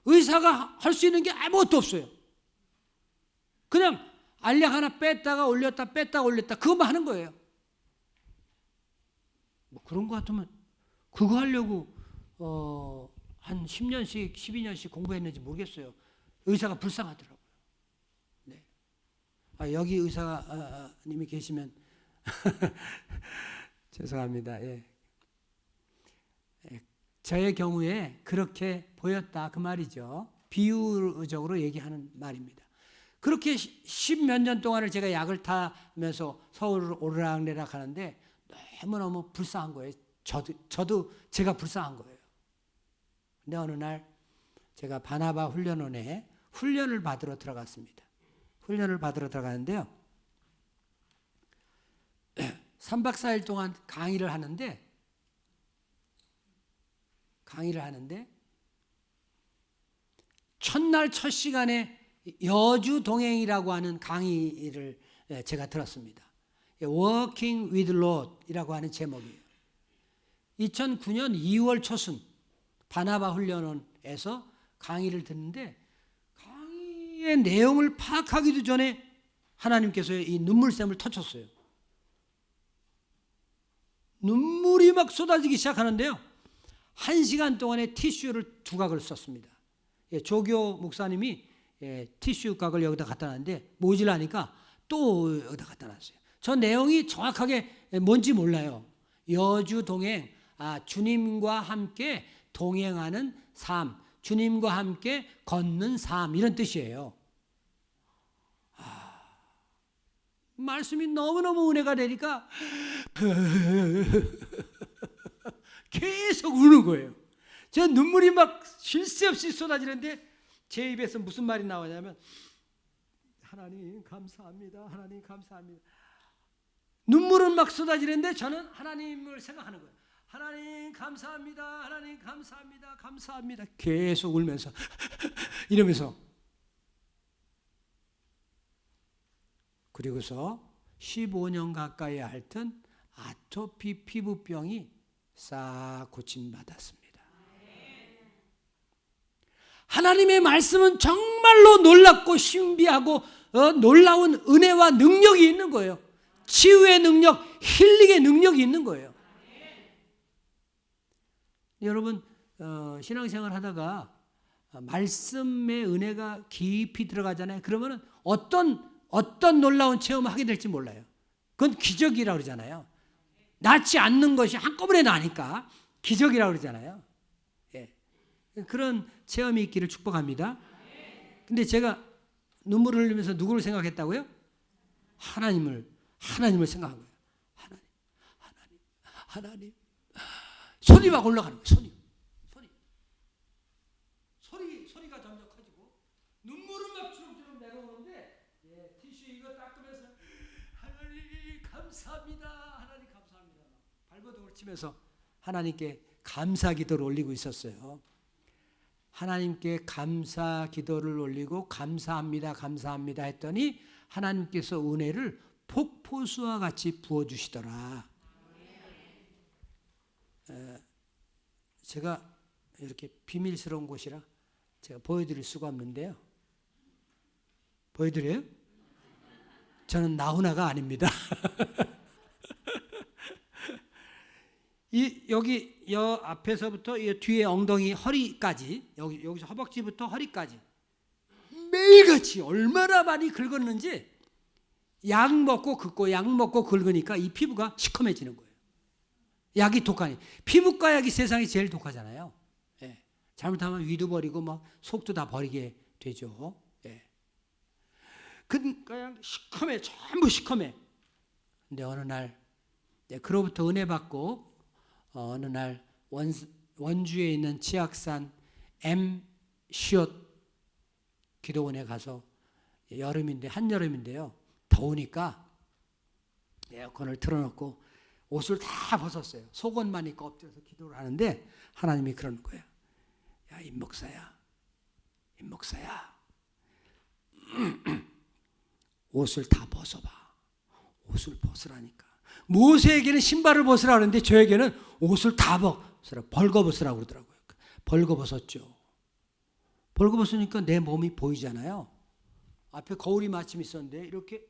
의사가 할 수 있는 게 아무것도 없어요. 그냥 알약 하나 뺐다가 올렸다 뺐다가 올렸다 그것만 하는 거예요. 뭐 그런 거 같으면 그거 하려고 한 10년씩 12년씩 공부했는지 모르겠어요. 의사가 불쌍하더라고요. 네. 여기 의사님이 계시면 죄송합니다. 예. 저의 경우에 그렇게 보였다 그 말이죠. 비유적으로 얘기하는 말입니다. 그렇게 10몇 년 동안을 제가 약을 타면서 서울을 오르락내락 하는데 너무너무 불쌍한 거예요. 저도 제가 불쌍한 거예요. 근데 어느 날 제가 바나바 훈련원에 훈련을 받으러 들어갔습니다. 훈련을 받으러 들어가는데요. 3박 4일 동안 강의를 하는데 첫날 첫 시간에 여주 동행이라고 하는 강의를 제가 들었습니다. Working with Lord이라고 하는 제목이에요. 2009년 2월 초순 바나바 훈련원에서 강의를 듣는데 강의의 내용을 파악하기도 전에 하나님께서 이 눈물샘을 터쳤어요. 눈물이 막 쏟아지기 시작하는데요. 1시간 동안에 티슈를 2각을 썼습니다. 조교 목사님이 티슈 각을 여기다 갖다 놨는데 모질라니까 또 여기다 갖다 놨어요. 저 내용이 정확하게 뭔지 몰라요. 여주 동행, 주님과 함께 동행하는 삶, 주님과 함께 걷는 삶 이런 뜻이에요. 말씀이 너무너무 은혜가 되니까 계속 우는 거예요. 제 눈물이 막 쉴 새 없이 쏟아지는데 제 입에서 무슨 말이 나오냐면 하나님 감사합니다. 하나님 감사합니다. 눈물은 막 쏟아지는데 저는 하나님을 생각하는 거예요. 하나님 감사합니다. 하나님 감사합니다. 감사합니다. 계속 울면서 이러면서 그리고서 15년 가까이 앓던 아토피 피부병이 싹 고침받았습니다. 하나님의 말씀은 정말로 놀랍고 신비하고 놀라운 은혜와 능력이 있는 거예요. 치유의 능력, 힐링의 능력이 있는 거예요. 여러분 신앙생활 하다가 말씀의 은혜가 깊이 들어가잖아요. 그러면 어떤 놀라운 체험을 하게 될지 몰라요. 그건 기적이라고 그러잖아요. 낫지 않는 것이 한꺼번에 나니까 기적이라고 그러잖아요. 예. 그런 체험이 있기를 축복합니다. 근데 제가 눈물을 흘리면서 누구를 생각했다고요? 하나님을 생각한 거예요. 하나님. 손이 막 올라가는 거예요. 소리가 점점 커지고 눈물은 막 주렁주렁 내려오는데 티슈 이거 닦으면서 하나님 감사합니다. 하나님 감사합니다. 발버둥을 치면서 하나님께 감사 기도를 올리고 있었어요. 하나님께 감사 기도를 올리고 감사합니다 했더니 하나님께서 은혜를 폭포수와 같이 부어주시더라. 제가 이렇게 비밀스러운 곳이라 제가 보여드릴 수가 없는데요. 보여드려요? 저는 나훈아가 아닙니다. 여기 앞에서부터 이 뒤에 엉덩이 허리까지 여기서 허벅지부터 허리까지 매일같이 얼마나 많이 긁었는지 약 먹고 긁으니까 이 피부가 시커매지는 거예요. 약이 독하니 피부과 약이 세상에 제일 독하잖아요. 예. 잘못하면 위도 버리고 막 속도 다 버리게 되죠. 예. 그러니까 시커매 전부 시커매. 근데 어느 날 그로부터 은혜 받고 어느 날 원주에 있는 치악산 시옷 기도원에 가서 한여름인데요. 더우니까 에어컨을 틀어놓고 옷을 다 벗었어요. 속옷만 입고 엎드려서 기도를 하는데 하나님이 그러는 거예요. 야, 임목사야. 옷을 다 벗어봐. 옷을 벗으라니까. 모세에게는 신발을 벗으라 그러는데 저에게는 옷을 다 벌거벗으라고 그러더라고요. 벌거벗었죠. 벌거벗으니까 내 몸이 보이잖아요. 앞에 거울이 마침 있었는데 이렇게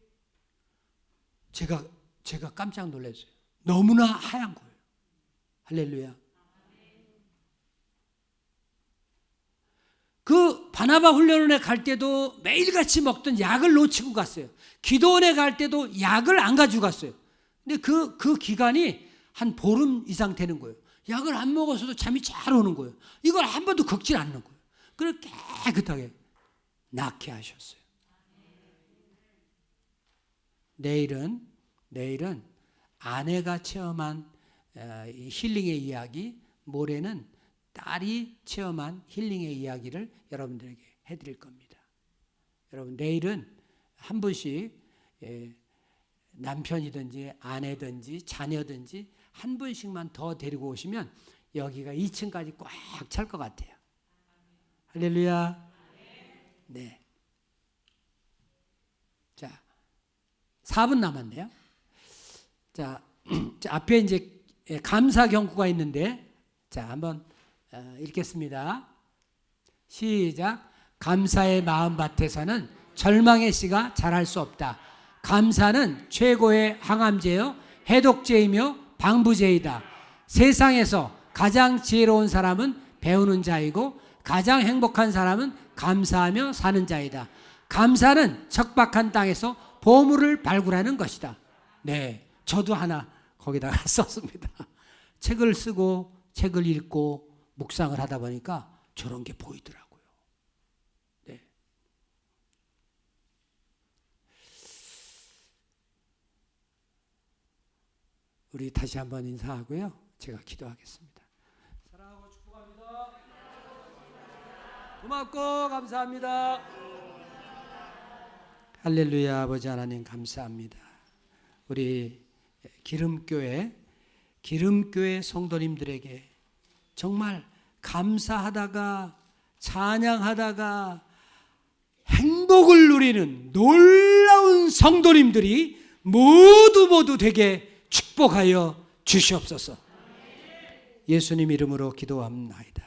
제가 깜짝 놀랐어요. 너무나 하얀 거예요. 할렐루야. 그 바나바 훈련원에 갈 때도 매일같이 먹던 약을 놓치고 갔어요. 기도원에 갈 때도 약을 안 가지고 갔어요. 근데 그 기간이 한 보름 이상 되는 거예요. 약을 안 먹어서도 잠이 잘 오는 거예요. 이걸 한 번도 긁질 않는 거예요. 그걸 깨끗하게 낫게 하셨어요. 내일은 아내가 체험한 힐링의 이야기, 모레는 딸이 체험한 힐링의 이야기를 여러분들에게 해드릴 겁니다. 여러분 내일은 한 분씩 남편이든지 아내든지 자녀든지 한 분씩만 더 데리고 오시면 여기가 2층까지 꽉 찰 것 같아요. 할렐루야. 네. 자, 4분 남았네요. 자, 앞에 이제 감사 경구가 있는데, 자, 한번 읽겠습니다. 시작. 감사의 마음밭에서는 절망의 씨가 자랄 수 없다. 감사는 최고의 항암제요, 해독제이며 방부제이다. 세상에서 가장 지혜로운 사람은 배우는 자이고 가장 행복한 사람은 감사하며 사는 자이다. 감사는 척박한 땅에서 보물을 발굴하는 것이다. 네, 저도 하나 거기다가 썼습니다. 책을 쓰고 책을 읽고 묵상을 하다 보니까 저런 게 보이더라고요. 네. 우리 다시 한번 인사하고요. 제가 기도하겠습니다. 사랑하고 축복합니다. 고맙고 감사합니다. 할렐루야. 아버지 하나님 감사합니다. 우리 기름교회 성도님들에게 정말 감사하다가 찬양하다가 행복을 누리는 놀라운 성도님들이 모두 되게 축복하여 주시옵소서. 예수님 이름으로 기도합니다.